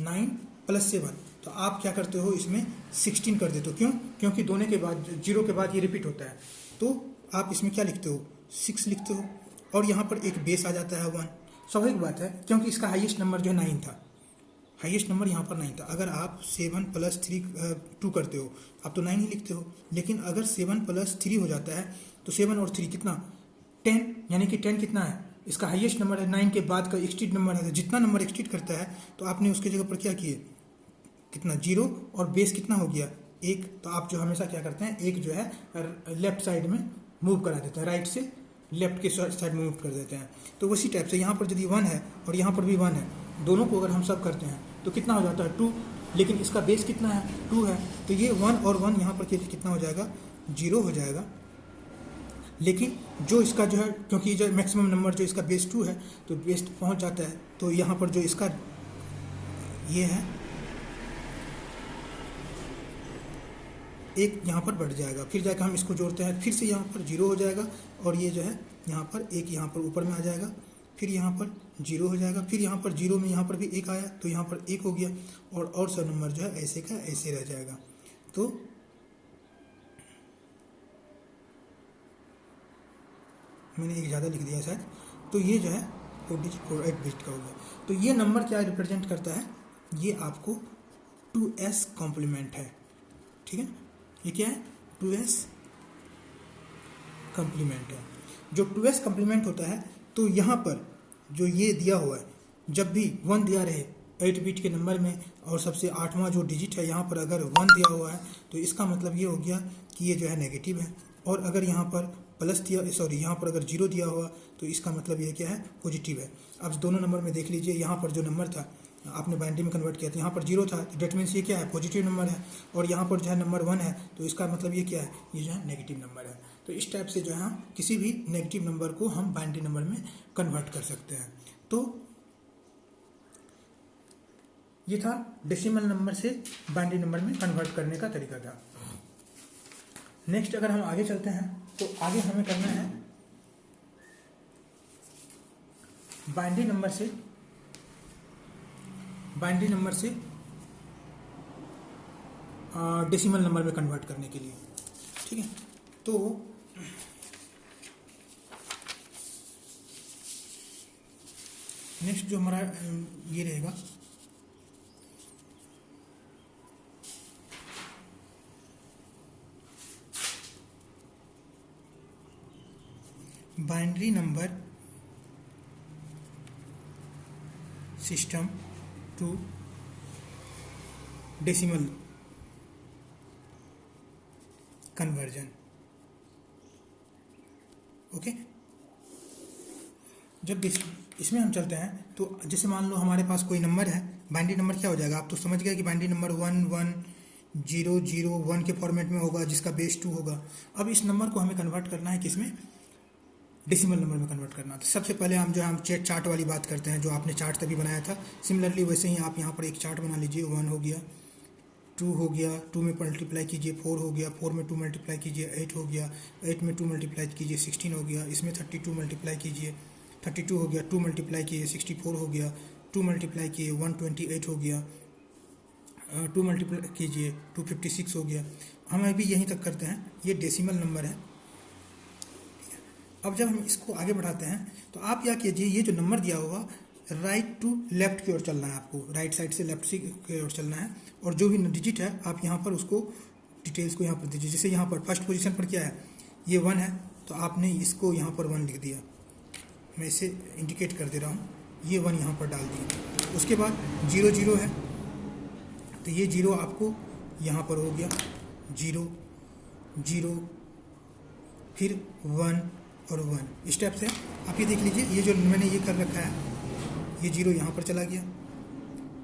9 + 7, तो आप क्या करते हो इसमें 16 कर देते हो। क्यों, क्योंकि दोनों के बाद 0 के बाद ये रिपीट होता है, तो आप इसमें क्या लिखते हो 6 लिखते हो, और यहाँ पर एक बेस आ जाता है 1। स्वाभाविक बात है क्योंकि इसका हाईएस्ट नंबर जो है 9 था, हाईएस्ट नंबर यहाँ पर 9 था। अगर आप 7 + 3 2 करते हो आप तो 9 ही लिखते हो, लेकिन अगर 7 + 3 हो जाता है तो 7 और 3 कितना 10, यानी कि 10 कितना है, इसका हाईएस्ट नंबर है, 9 के बाद का एक्सटीड नंबर है। जितना नंबर एक्सटीड करता है तो आपने उसके जगह पर क्या किए, कितना 0, और बेस कितना हो गया 1। तो आप जो हमेशा क्या करते हैं, एक जो है लेफ्ट साइड में मूव करा देते हैं, राइट से लेफ्ट के साइड में मूव कर देते हैं। तो उसी टाइप से यहाँ पर यदि 1 है और यहाँ पर भी 1 है, दोनों को अगर हम सब करते हैं तो कितना हो जाता है 2, लेकिन इसका बेस कितना है 2 है, तो ये 1 और 1 यहाँ पर कितना हो जाएगा 0 हो जाएगा। लेकिन जो इसका जो है, क्योंकि जो मैक्सिमम नंबर जो इसका बेस 2 है तो बेस पहुँच जाता है, तो यहाँ पर जो इसका ये है एक यहाँ पर बढ़ जाएगा, फिर जाकर हम इसको जोड़ते हैं, फिर से यहाँ पर 0 हो जाएगा, और ये जो है यहाँ पर एक यहाँ पर ऊपर में आ जाएगा, फिर यहाँ पर 0 हो जाएगा, फिर यहाँ पर 0 में यहाँ पर भी 1 आया तो यहाँ पर 1 हो गया, और सब नंबर जो है ऐसे का ऐसे रह जाएगा। तो मैंने एक ज़्यादा लिख दिया शायद, तो ये जो है 8 बिट का हो गया। तो ये नंबर क्या रिप्रेजेंट करता है, ये आपको 2s कॉम्प्लीमेंट है, ठीक है। ये क्या है 2s कॉम्प्लीमेंट है। जो 2s कॉम्प्लीमेंट होता है तो यहाँ पर जो ये दिया हुआ है, जब भी 1 दिया रहे 8 बिट के नंबर में और सबसे 8वां जो डिजिट है यहाँ पर अगर 1 दिया हुआ है तो इसका मतलब ये हो गया कि ये जो है नेगेटिव है, और अगर यहाँ पर प्लस दिया, सॉरी यहाँ पर अगर 0 दिया हुआ तो इसका मतलब ये क्या है, पॉजिटिव है। अब दोनों नंबर में देख लीजिए, यहाँ पर जो नंबर था आपने बाइनरी में कन्वर्ट किया था, यहाँ पर 0 था, डेट मीन्स ये क्या है, पॉजिटिव नंबर है। और यहाँ पर जो है नंबर 1 है, तो इसका मतलब ये क्या है, ये जो है नेगेटिव नंबर है। तो इस टाइप से जो है हम किसी भी नेगेटिव नंबर को हम बाइनरी नंबर में कन्वर्ट कर सकते हैं। तो ये था डेसिमल नंबर से बाइनरी नंबर में कन्वर्ट करने का तरीका था। नेक्स्ट अगर हम आगे चलते हैं तो आगे हमें करना है बाइनरी नंबर से डेसिमल नंबर में कन्वर्ट करने के लिए, ठीक है। तो नेक्स्ट जो हमारा ये रहेगा, binary number system to decimal conversion. Okay, जब इसमें हम चलते हैं तो जैसे मान लो हमारे पास कोई नंबर है, बाइनरी नंबर क्या हो जाएगा, आप तो समझ गए कि बाइनरी नंबर 1 1 0 0 1 के फॉर्मेट में होगा जिसका बेस 2 होगा। अब इस नंबर को हमें कन्वर्ट करना है किसमें, डेसिमल नंबर में कन्वर्ट करना। तो सबसे पहले हम चार्ट वाली बात करते हैं, जो आपने चार्ट तभी बनाया था। सिमिलरली वैसे ही आप यहाँ पर एक चार्ट बना लीजिए। 1 हो गया, 2 हो गया, 2 में मल्टीप्लाई कीजिए 4 हो गया, 4 में 2 मल्टीप्लाई कीजिए 8 हो गया, 8 में 2 मल्टीप्लाई कीजिए 16 हो गया, इसमें 32 मल्टीप्लाई कीजिए 32 हो गया, 2 मल्टीप्लाई कीजिए 64 हो गया, 2 मल्टीप्लाई कीजिए 128 हो गया, 2 मल्टीप्लाई कीजिए 256 हो गया। हम अभी यहीं तक करते हैं, ये डेसिमल नंबर है। अब जब हम इसको आगे बढ़ाते हैं तो आप क्या कीजिए, ये जो नंबर दिया हुआ राइट टू लेफ्ट की ओर चलना है, आपको राइट साइड से लेफ्ट की ओर चलना है। और जो भी डिजिट है आप यहाँ पर उसको डिटेल्स को यहाँ पर दीजिए। जैसे यहाँ पर फर्स्ट पोजीशन पर क्या है, ये 1 है, तो आपने इसको यहाँ पर 1 लिख दिया। मैं इसे इंडिकेट कर दे रहा हूँ, ये 1 यहाँ पर डाल दिया। उसके बाद 0 0 है, तो ये 0 आपको यहाँ पर हो गया 0 0, फिर 1 और 1। इस टाइप से आप ये देख लीजिए, ये जो मैंने ये कर रखा है, ये 0 यहाँ पर चला गया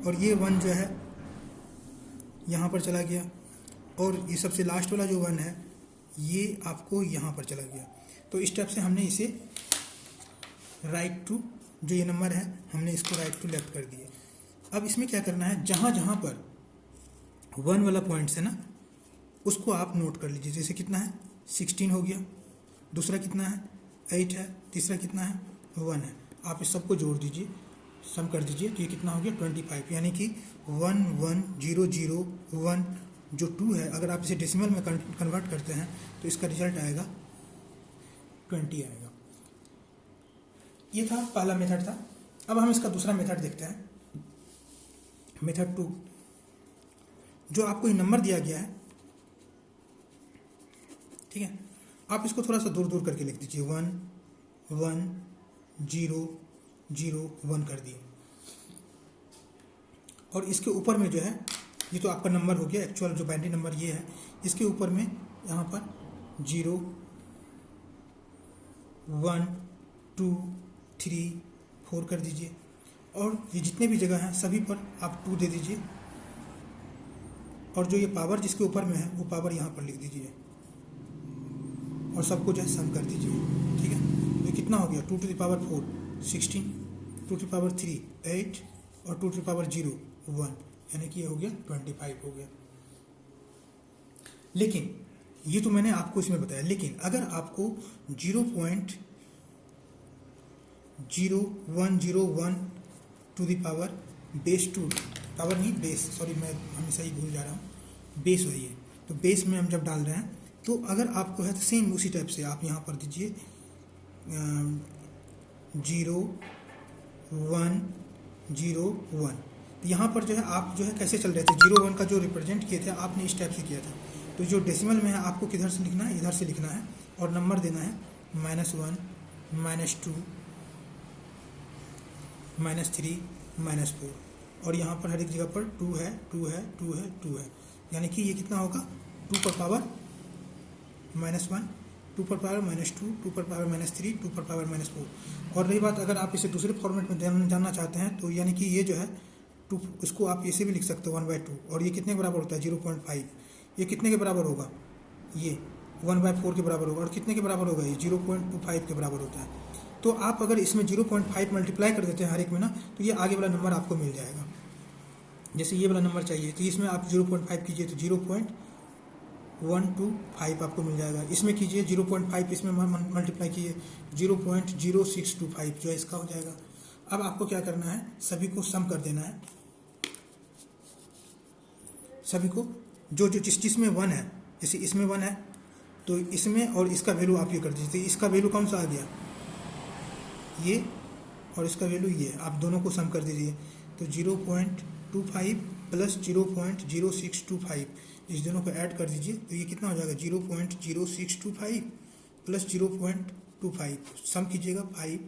और ये 1 जो है यहाँ पर चला गया, और ये सबसे लास्ट वाला जो 1 है ये आपको यहाँ पर चला गया। तो इस टाइप से हमने इसे राइट टू, जो ये नंबर है हमने इसको राइट टू लेफ्ट कर दिए। अब इसमें क्या करना है, जहाँ जहाँ पर 1 वाला पॉइंट्स है ना, उसको आप नोट कर लीजिए। जैसे कितना है, 16 हो गया, दूसरा कितना है 8 है, तीसरा कितना है 1 है। आप इस सबको जोड़ दीजिए, सम कर दीजिए, तो ये कितना हो गया 25। यानी कि 1 1 0 0 1 जो 2 है, अगर आप इसे डेसिमल में कन्वर्ट करते हैं तो इसका रिजल्ट आएगा 20 आएगा। ये था पहला मेथड था। अब हम इसका दूसरा मेथड देखते हैं, मेथड 2। जो आपको ये नंबर दिया गया है, ठीक है, आप इसको थोड़ा सा दूर दूर करके लिख दीजिए। 1 1 0 0 1 कर दिए, और इसके ऊपर में जो है, ये तो आपका नंबर हो गया एक्चुअल, जो बाइनरी नंबर ये है, इसके ऊपर में यहाँ पर 0 1 2 3 4 कर दीजिए, और ये जितने भी जगह हैं सभी पर आप 2 दे दीजिए, और जो ये पावर जिसके ऊपर में है वो पावर यहाँ पर लिख दीजिए, और सबको जो है सम कर दीजिए। ठीक है, ये कितना हो गया, 2 to the power 4 16, 2 to the power 3 8, और 2 to the power 0 1, यानी कि ये हो गया 25 हो गया। लेकिन ये तो मैंने आपको इसमें बताया, लेकिन अगर आपको 0.0101 to the power base 2, power नहीं बेस, सॉरी मैं हमेशा ही भूल जा रहा हूँ, बेस वही है, तो बेस में हम जब डाल रहे हैं तो अगर आपको है तो सेम उसी टाइप से आप यहाँ पर दीजिए 0 1 0 1। तो यहाँ पर जो है आप जो है कैसे चल रहे थे, 0 1 का जो रिप्रेजेंट किए थे आपने इस टाइप से किया था। तो जो डेसिमल में है आपको किधर से लिखना है, इधर से लिखना है, और नंबर देना है -1 -2 -3 -4, और यहाँ पर हर एक जगह पर 2 है 2 है 2 है 2 है, यानी कि ये कितना होगा 2 पर पावर -1 2 पर पावर -2, 2 पर पावर -3, 2 पर पावर -4। और रही बात अगर आप इसे दूसरे फॉर्मेट में जानना चाहते हैं तो यानी कि ये जो है 2, इसको आप ऐसे भी लिख सकते हो 1/2। और ये कितने के बराबर होता है 0.5। ये कितने के बराबर होगा, ये 1/4 के बराबर होगा। और कितने के बराबर होगा, ये 0.25 के बराबर होता है। तो आप अगर इसमें 0.5 मल्टीप्लाई कर देते हैं हर एक में ना, तो ये आगे वाला नंबर आपको मिल जाएगा। जैसे ये वाला नंबर चाहिए तो इसमें आप 0.5 कीजिए तो 0.125 आपको मिल जाएगा। इसमें कीजिए 0.5, इसमें मल्टीप्लाई कीजिए 0.0625 जो है इसका हो जाएगा। अब आपको क्या करना है, सभी को सम कर देना है। सभी को जो जो जिसमें 1 है, जैसे इसमें 1 है तो इसमें और इसका वैल्यू आप ये कर दीजिए। तो इसका वैल्यू कौन सा आ गया, ये, और इसका वैल्यू ये। आप दोनों को सम कर दीजिए तो 0.25 प्लस 0.0625, इस दोनों को ऐड कर दीजिए तो ये कितना हो जाएगा 0.0625 प्लस 0.25। सम कीजिएगा 5,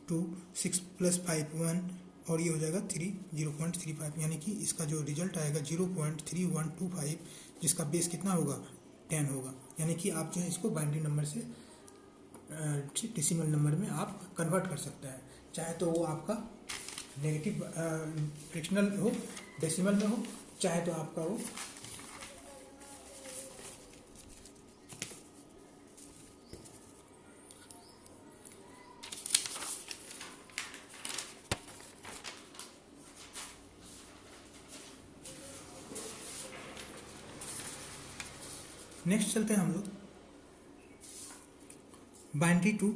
2, 6 प्लस 5 1 और ये हो जाएगा 3, 0.35। यानी कि इसका जो रिजल्ट आएगा 0.3125, जिसका बेस कितना होगा 10 होगा। यानी कि आप जो है इसको बाइनरी नंबर से डेसिमल नंबर में आप कन्वर्ट कर सकते हैं। चाहे तो वो आपका नेगेटिव फ्रैक्शनल हो, डेसिमल में हो, चाहे तो आपका वो नेक्स्ट चलते हैं हम लोग बाइनरी टू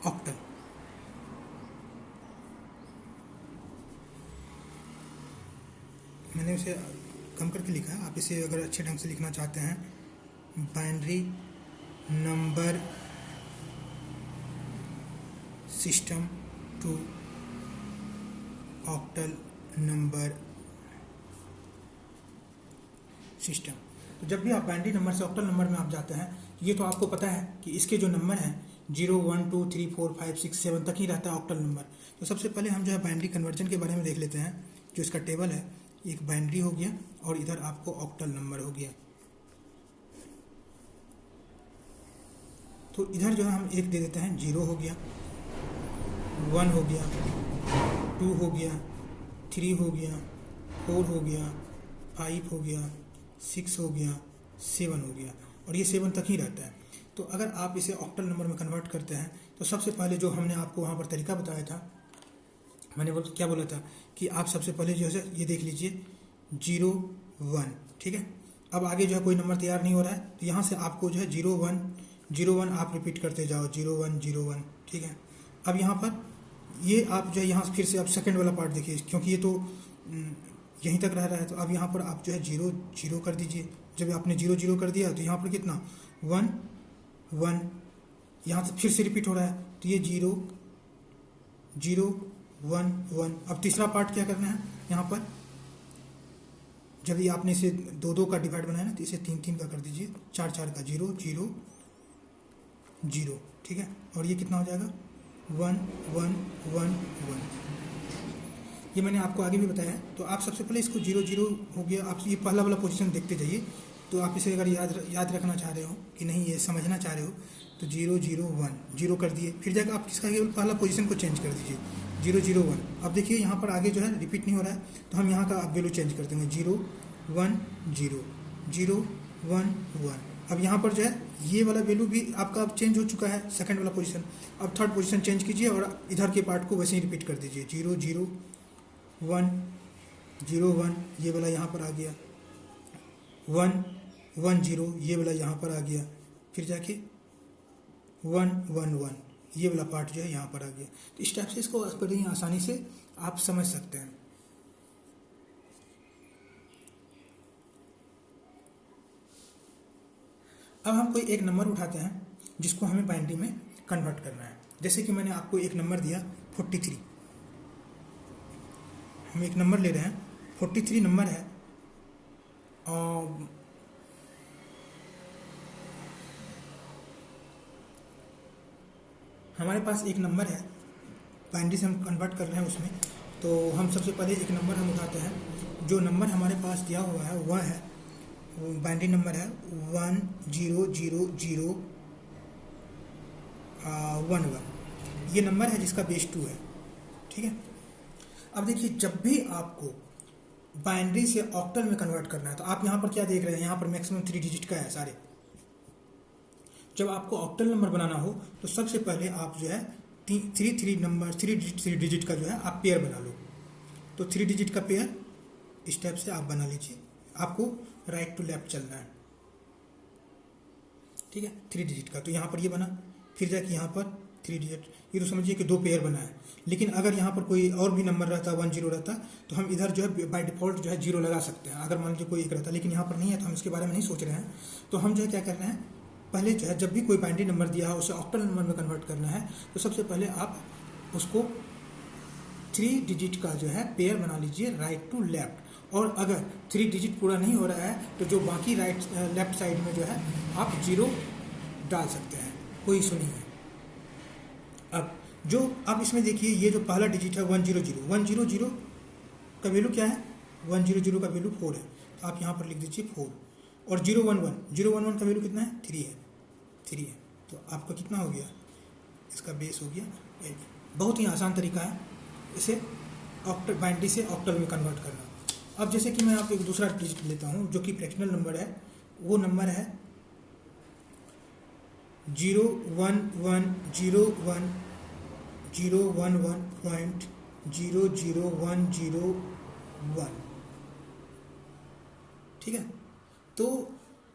ऑक्टल। मैंने उसे कम करके लिखा है, आप इसे अगर अच्छे ढंग से लिखना चाहते हैं, binary number system to octal number system. तो जब भी आप बाइनरी नंबर से ऑक्टल नंबर में आप जाते हैं, ये तो आपको पता है कि इसके जो नंबर हैं 0, 1, 2, 3, 4, 5, 6, 7 तक ही रहता है ऑक्टल नंबर। तो सबसे पहले हम जो है बाइनरी कन्वर्जन के बारे में देख लेते हैं। जो इसका टेबल है, एक बाइनरी हो गया और इधर आपको ऑक्टल नंबर हो गया। तो इधर जो है हम एक दे देते हैं, 0 हो गया, 1 हो गया, 2 हो गया, 3 हो गया, 4 हो गया, 5 हो गया, 6 हो गया, 7 हो गया। और ये 7 तक ही रहता है। तो अगर आप इसे ऑक्टल नंबर में कन्वर्ट करते हैं तो सबसे पहले जो हमने आपको वहाँ पर तरीका बताया था, मैंने क्या बोला था कि आप सबसे पहले जो है ये देख लीजिए 0, 1, ठीक है। अब आगे जो है कोई नंबर तैयार नहीं हो रहा है तो यहाँ से आपको जो है 0, 1, 0, 1 आप रिपीट करते जाओ, 0, 1, 0, 1, ठीक है। अब यहाँ पर ये आप जो है यहाँ फिर से आप सेकंड वाला पार्ट देखिए, क्योंकि ये तो यहीं तक रह रहा है। तो अब यहाँ पर आप जो है 0, 0 कर दीजिए। जब आपने 0, 0 कर दिया तो यहाँ पर कितना 1, 1, यहाँ से फिर से रिपीट हो रहा है तो ये 0, 0, 1, 1। अब तीसरा पार्ट क्या करना है, यहाँ पर जब ये आपने इसे 2, 2 का डिवाइड बनाया ना तो इसे 3, 3 का कर दीजिए, 4, 4 का 0, 0, 0, ठीक है। और ये कितना हो जाएगा 1, 1, 1, 1। ये मैंने आपको आगे भी बताया। तो आप सबसे पहले इसको 0, 0 हो गया, आप ये पहला वाला पोजीशन देखते जाइए। तो आप इसे अगर याद रखना चाह रहे हो कि नहीं, ये समझना चाह रहे हो तो 0, 0, 1, 0 कर दिए। फिर जाकर आप इसका पहला पोजीशन को चेंज कर दीजिए, 0, 0, 1। अब देखिए यहाँ पर आगे जो है रिपीट नहीं हो रहा है तो हम यहाँ का वैल्यू चेंज कर देंगे, 0, 1, 0, 0, 1, 1। अब यहाँ पर जो है ये वाला वैल्यू भी आपका अब चेंज हो चुका है, सेकंड वाला पोजीशन। अब थर्ड पोजीशन चेंज कीजिए और इधर के पार्ट को वैसे ही रिपीट कर दीजिए, 0, 0, 1, 0, 1, ये वाला यहाँ पर आ गया, 1, 1, 0, ये वाला यहाँ पर आ गया, फिर जाके 1, 1, 1, ये वाला पार्ट जो है यहाँ पर आ गया। तो इस टाइप से इसको बड़ी आसानी से आप समझ सकते हैं। अब हम कोई एक नंबर उठाते हैं जिसको हमें बाइनरी में कन्वर्ट करना है। जैसे कि मैंने आपको एक नंबर दिया 43, हम एक नंबर ले रहे हैं 43 नंबर है और हमारे पास एक नंबर है, बाइनरी से हम कन्वर्ट कर रहे हैं उसमें। तो हम सबसे पहले एक नंबर हम उठाते हैं जो नंबर हमारे पास दिया हुआ है वह है, बाइनरी नंबर है 100011। ये नंबर है जिसका बेस 2 है, ठीक है। अब देखिए, जब भी आपको बाइनरी से ऑक्टल में कन्वर्ट करना है तो आप यहाँ पर क्या देख रहे हैं, यहाँ पर मैक्सिमम 3 डिजिट का है सारे। जब आपको ऑक्टल नंबर बनाना हो तो सबसे पहले आप जो है 3 डिजिट का जो है आप पेयर बना लो। तो 3 डिजिट का पेयर इस टाइप से आप बना लीजिए। आपको राइट टू लेफ्ट चलना है, ठीक है, 3 डिजिट का। तो यहाँ पर ये बना, फिर जाके यहाँ पर 3 डिजिट, ये तो समझिए कि 2 पेयर बना है। लेकिन अगर यहाँ पर कोई और भी नंबर रहता, 10 रहता, तो हम इधर जो है बाय डिफॉल्ट जो है 0 लगा सकते हैं, अगर मान लीजिए कोई 1 रहता। लेकिन यहाँ पर नहीं है तो हम इसके बारे में नहीं सोच रहे हैं। तो हम जो है क्या कर रहे हैं, पहले जो है जब भी कोई बाइनरी नंबर दिया है उसे ऑक्टल नंबर में कन्वर्ट करना है, तो सबसे पहले आप उसको 3 डिजिट का जो है पेयर बना लीजिए राइट टू लेफ्ट। और अगर 3 डिजिट पूरा नहीं हो रहा है तो जो बाकी लेफ्ट साइड में जो है आप 0 डाल सकते हैं, कोई इशू नहीं है। अब इसमें देखिए, ये जो पहला डिजिट है 100 का वैल्यू क्या है, 100 का वैल्यू 4 है। तो आप यहाँ पर लिख दीजिए 4। और 011 का वैल्यू कितना है, 3 है। तो आपका कितना हो गया, इसका बेस हो गया 8। बहुत ही आसान तरीका है इसे बाइनरी से ऑक्टल में कन्वर्ट करना। अब जैसे कि मैं आपको एक दूसरा डिजिट लेता हूँ जो कि फ्रैक्शनल नंबर है, वो नंबर है 011.001, ठीक है। तो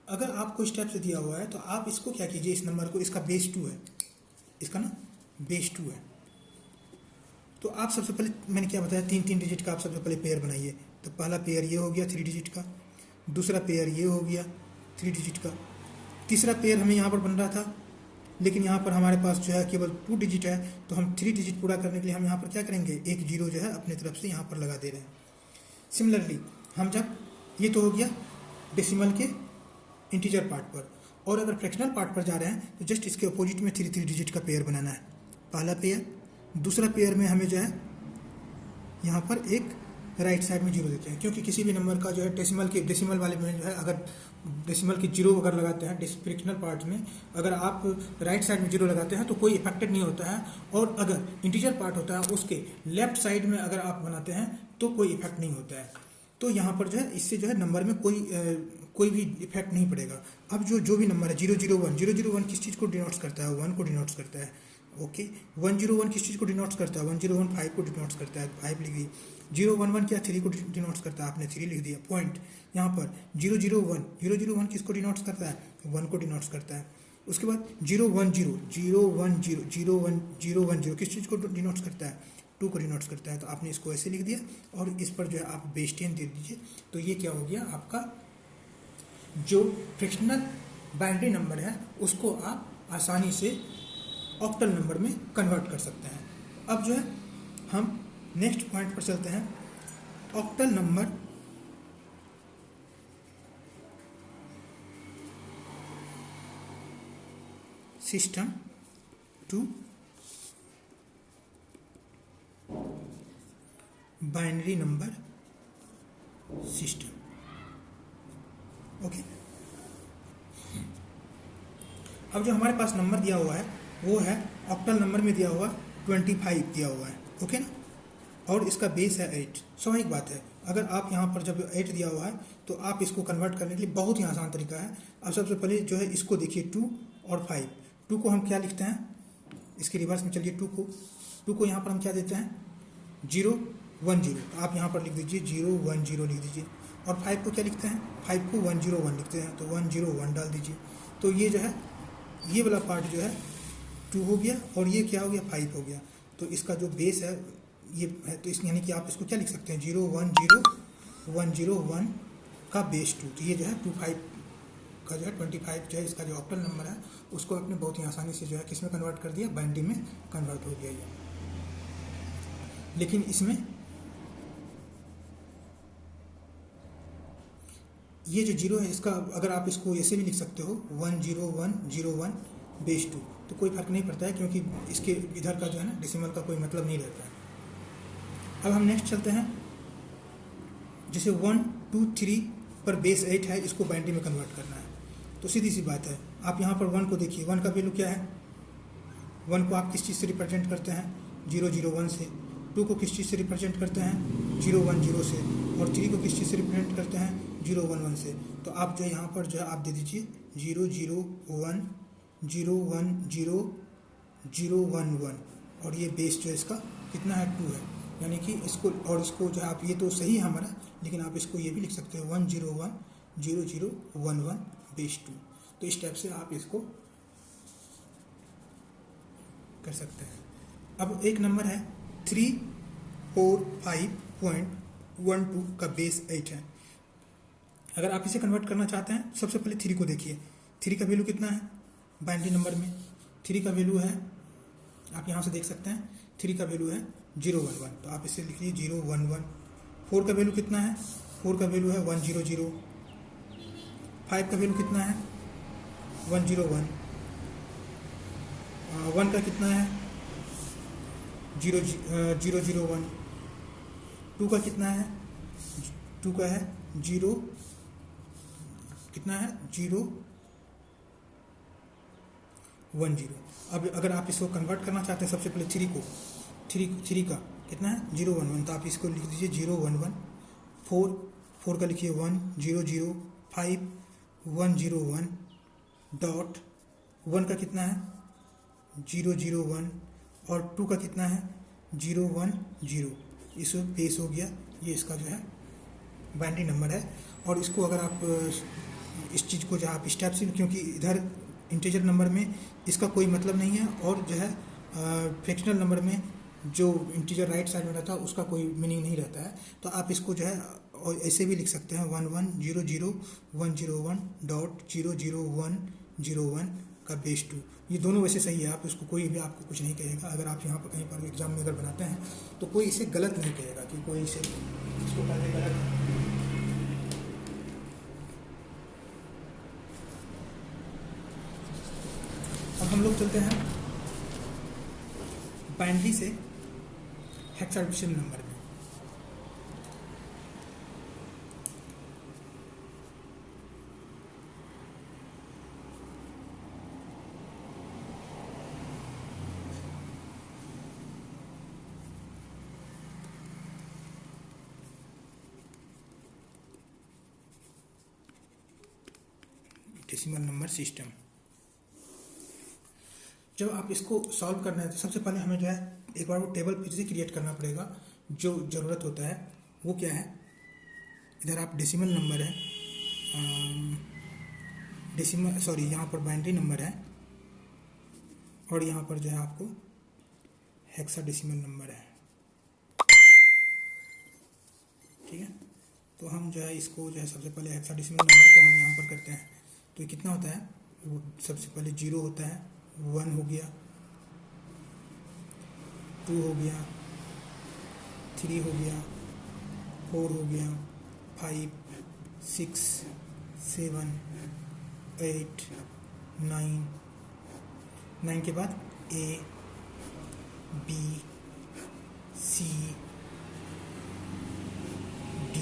अगर आपको इस टाइप से दिया हुआ है तो आप इसको क्या कीजिए, इस नंबर को, इसका बेस 2 है, इसका ना बेस 2 है। तो आप सबसे पहले, मैंने क्या बताया, 3 डिजिट का आप सबसे पहले पेयर बनाइए। तो पहला पेयर ये हो गया 3 डिजिट का, दूसरा पेयर ये हो गया 3 डिजिट का, तीसरा पेयर हमें यहाँ पर बन रहा था, लेकिन यहाँ पर हमारे पास जो है केवल 2 डिजिट है। तो हम 3 डिजिट पूरा करने के लिए हम यहाँ पर क्या करेंगे, एक 0 जो है अपनी तरफ से यहाँ पर लगा दे रहे हैं। सिमिलरली हम जब, ये तो हो गया डेसिमल के इंटीजर पार्ट पर, और अगर फ्रैक्शनल पार्ट पर जा रहे हैं तो जस्ट इसके अपोजिट में 3 डिजिट का पेयर बनाना है। पहला पेयर, दूसरा पेयर में हमें जो है यहाँ पर एक राइट साइड में 0 देते हैं, क्योंकि किसी भी नंबर का जो है डेसिमल वाले में जो है, अगर डेसिमल की 0 अगर लगाते हैं फ्रैक्शनल पार्ट में, अगर आप राइट साइड में 0 लगाते हैं तो कोई इफेक्टेड नहीं होता है। और अगर इंटीजर पार्ट होता है उसके लेफ्ट साइड में अगर आप बनाते हैं तो कोई इफेक्ट नहीं होता है। तो यहाँ पर जो है इससे जो है नंबर में कोई भी इफेक्ट नहीं पड़ेगा। अब जो भी नंबर है 001 किस चीज़ को डिनोट्स करता है, 1 को डिनोट्स करता है। ओके, 101 किस चीज़ को डिनोट्स करता है, 101 5 को डिनोट्स करता है, 5 लिख दी। 011 क्या, 3 को डिनोट्स करता है, आपने 3 लिख दिया। पॉइंट यहाँ पर 001 किसको डिनोट्स करता है, 1 को डिनोट्स करता है। उसके बाद 010 किस चीज़ को डिनोट्स करता है, 2 को डिनोट्स करता है। तो आपने इसको ऐसे लिख दिया और इस पर जो है आप बेस 10 दे दीजिए। तो ये क्या हो गया, आपका जो फ्रैक्शनल बाइनरी नंबर है उसको आप आसानी से ऑक्टल नंबर में कन्वर्ट कर सकते हैं। अब जो है हम नेक्स्ट पॉइंट पर चलते हैं, octal number system to binary number system. Okay, अब जो हमारे पास नंबर दिया हुआ है वो है ऑक्टल नंबर में दिया हुआ 25 दिया हुआ है, ओके ना, और इसका बेस है 8। स्वाभाविक बात है, अगर आप यहाँ पर जब 8 दिया हुआ है तो आप इसको कन्वर्ट करने के लिए बहुत ही आसान तरीका है। अब सबसे पहले जो है इसको देखिए 2 और 5। 2 को हम क्या लिखते हैं, इसके रिवर्स में चलिए, 2 को यहाँ पर हम क्या देते हैं 010। आप यहाँ पर लिख दीजिए 010 लिख दीजिए। और 5 को क्या लिखते हैं, 5 को 101 लिखते हैं, तो 101 डाल दीजिए। तो ये जो है ये वाला पार्ट जो है 2 हो गया और ये क्या हो गया 5 हो गया। तो इसका जो बेस है ये है, तो इस यानी कि आप इसको क्या लिख सकते हैं 010 का बेस 2। तो ये जो है 25 का जो है 25 जो है इसका जो ऑक्टल नंबर है उसको आपने बहुत ही आसानी से जो है किस में कन्वर्ट कर दिया, बाइनरी में कन्वर्ट हो गया ये। लेकिन इसमें ये जो 0 है इसका अगर आप इसको ऐसे भी लिख सकते हो 10101 बेस 2, तो कोई फर्क नहीं पड़ता है, क्योंकि इसके इधर का जो है ना डेसिमल का कोई मतलब नहीं रहता है। अब हम नेक्स्ट चलते हैं जैसे 1 2 3 पर बेस 8 है, इसको बाइनरी में कन्वर्ट करना है। तो सीधी सी बात है, आप यहाँ पर 1 को देखिए, 1 का वैल्यू क्या है, 1 को आप किस चीज़ से रिप्रेजेंट करते हैं, 0 0 1 से। 2 को किस चीज़ से रिप्रेजेंट करते हैं, 0 1 0 से। और 3 को किस चीज़ से रिप्रेजेंट करते हैं, 0 1 1 से। तो आप जो यहाँ पर जो है आप दे दीजिए 0 0 1 0 1 0 0 1 1, और ये बेस जो है इसका कितना है, 2 है। यानी कि इसको और इसको जो है आप, ये तो सही है हमारा, लेकिन आप इसको ये भी लिख सकते हैं 1 0 1 0 0 1 1 बेस 2। तो इस टाइप से आप इसको कर सकते हैं। अब एक नंबर है 345.12 का बेस 8 है। अगर आप इसे कन्वर्ट करना चाहते हैं, सबसे पहले 3 को देखिए, 3 का वैल्यू कितना है बाइनरी नंबर में, 3 का वैल्यू है, आप यहाँ से देख सकते हैं 3 का वैल्यू है 0 1 1, तो आप इसे लिख लीजिए 0 1 1। 4 का वैल्यू कितना है, 4 का वैल्यू है 1 0 0। 5 का वैल्यू कितना है 1 0 1। 1 का कितना है 0 0 1। 2 का कितना है, 2 का है 0 कितना है 0 1 0। अब अगर आप इसको कन्वर्ट करना चाहते हैं, सबसे पहले 3 को, 3 का कितना है 0 1 1, तो आप इसको लिख दीजिए 0 1 1। 4 का लिखिए 1 0 0। 5 1 0 1 डॉट 1 का कितना है 0 0 1, और 2 का कितना है 0 1 0। इस बेस हो गया, ये इसका जो है बाइनरी नंबर है। और इसको अगर आप इस चीज़ को जो आप स्टेप से, क्योंकि इधर इंटीजर नंबर में इसका कोई मतलब नहीं है, और जो है फ्रैक्शनल नंबर में जो इंटीजर राइट साइड में रहता है उसका कोई मीनिंग नहीं रहता है। तो आप इसको जो है और ऐसे भी लिख सकते हैं 1 1 0 0 1 0 1 डॉट 0 0 1 0 1 का बेस 2। ये दोनों वैसे सही है, आप इसको कोई भी आपको कुछ नहीं कहेगा। अगर आप यहाँ पर कहीं पर एग्जाम में अगर बनाते हैं तो कोई इसे गलत नहीं कहेगा कि कोई इसे इसको कहते गलत। अब हम लोग चलते हैं बाइनरी से हेक्साडेसिमल नंबर में। डेसिमल नंबर सिस्टम, जब आप इसको सॉल्व करना है तो सबसे पहले हमें जो है एक बार वो टेबल फिर से क्रिएट करना पड़ेगा। जो ज़रूरत होता है वो क्या है, इधर आप डेसिमल नंबर है, यहाँ पर बाइनरी नंबर है, और यहाँ पर जो है आपको हेक्साडेसिमल नंबर है। ठीक है, तो हम जो है इसको जो है सबसे पहले हेक्साडेसिमल नंबर को हम यहाँ पर करते हैं। तो ये कितना होता है, वो सबसे पहले 0 होता है, 1 हो गया, 2 हो गया, 3 हो गया, 4 हो गया, 5 6 7 8 9। 9 के बाद A B C D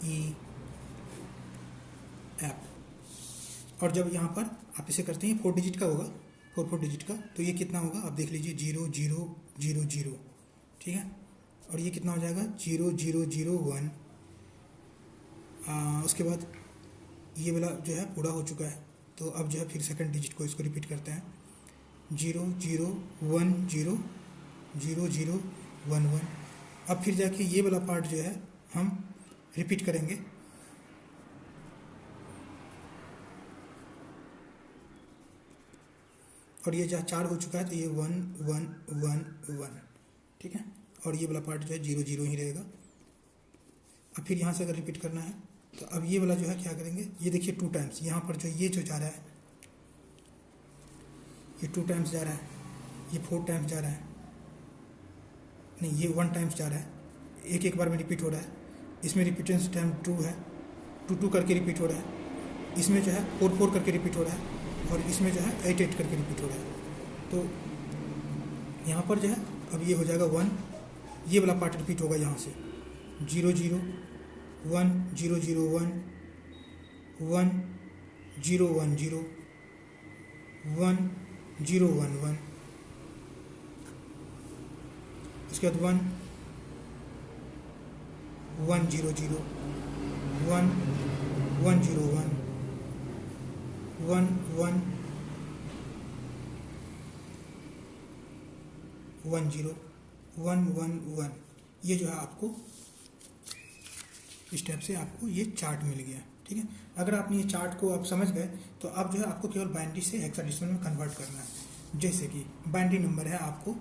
E F। और जब यहाँ पर आप इसे करते हैं 4 डिजिट का होगा, 4 डिजिट का, तो ये कितना होगा आप देख लीजिए 0 0 0 0। ठीक है, और ये कितना हो जाएगा 0 0 0 1। उसके बाद ये वाला जो है पूरा हो चुका है, तो अब जो है फिर सेकंड डिजिट को इसको रिपीट करते हैं 0 0 1 0 0 0 1 1। अब फिर जाके ये वाला पार्ट जो है हम रिपीट करेंगे, और ये जहाँ 4 हो चुका है तो ये 1 1 1 1। ठीक है, और ये वाला पार्ट जो है 0 0 ही रहेगा। अब फिर यहाँ से अगर रिपीट करना है तो अब ये वाला जो है क्या करेंगे, ये देखिए 2 टाइम्स यहाँ पर जो ये जो जा रहा है, ये 2 टाइम्स जा रहा है, ये 4 टाइम्स जा रहा है, नहीं ये 1 टाइम्स जा रहा है, एक एक बार में रिपीट हो रहा है। इसमें रिपीटेंस टाइम 2 है, 2 2 करके रिपीट हो रहा है। इसमें जो है 4 4 करके रिपीट हो रहा है, और इसमें जो है 8 8 करके रिपीट हो रहा है। तो यहाँ पर जो है अब ये हो जाएगा 1, ये वाला पार्ट रिपीट होगा यहाँ से 0 0 1 0 0 1 1 0 1 0 1 0 1 1, इसके बाद 1 1 0 0 1 1 0 1 1 1 1 0 1 1 1। ये जो है आपको इस टाइप से आपको ये चार्ट मिल गया, ठीक है। अगर आपने ये चार्ट को आप समझ गए तो अब जो है आपको केवल बाइनरी से हेक्साडेसिमल में कन्वर्ट करना है। जैसे कि बाइनरी नंबर है, आपको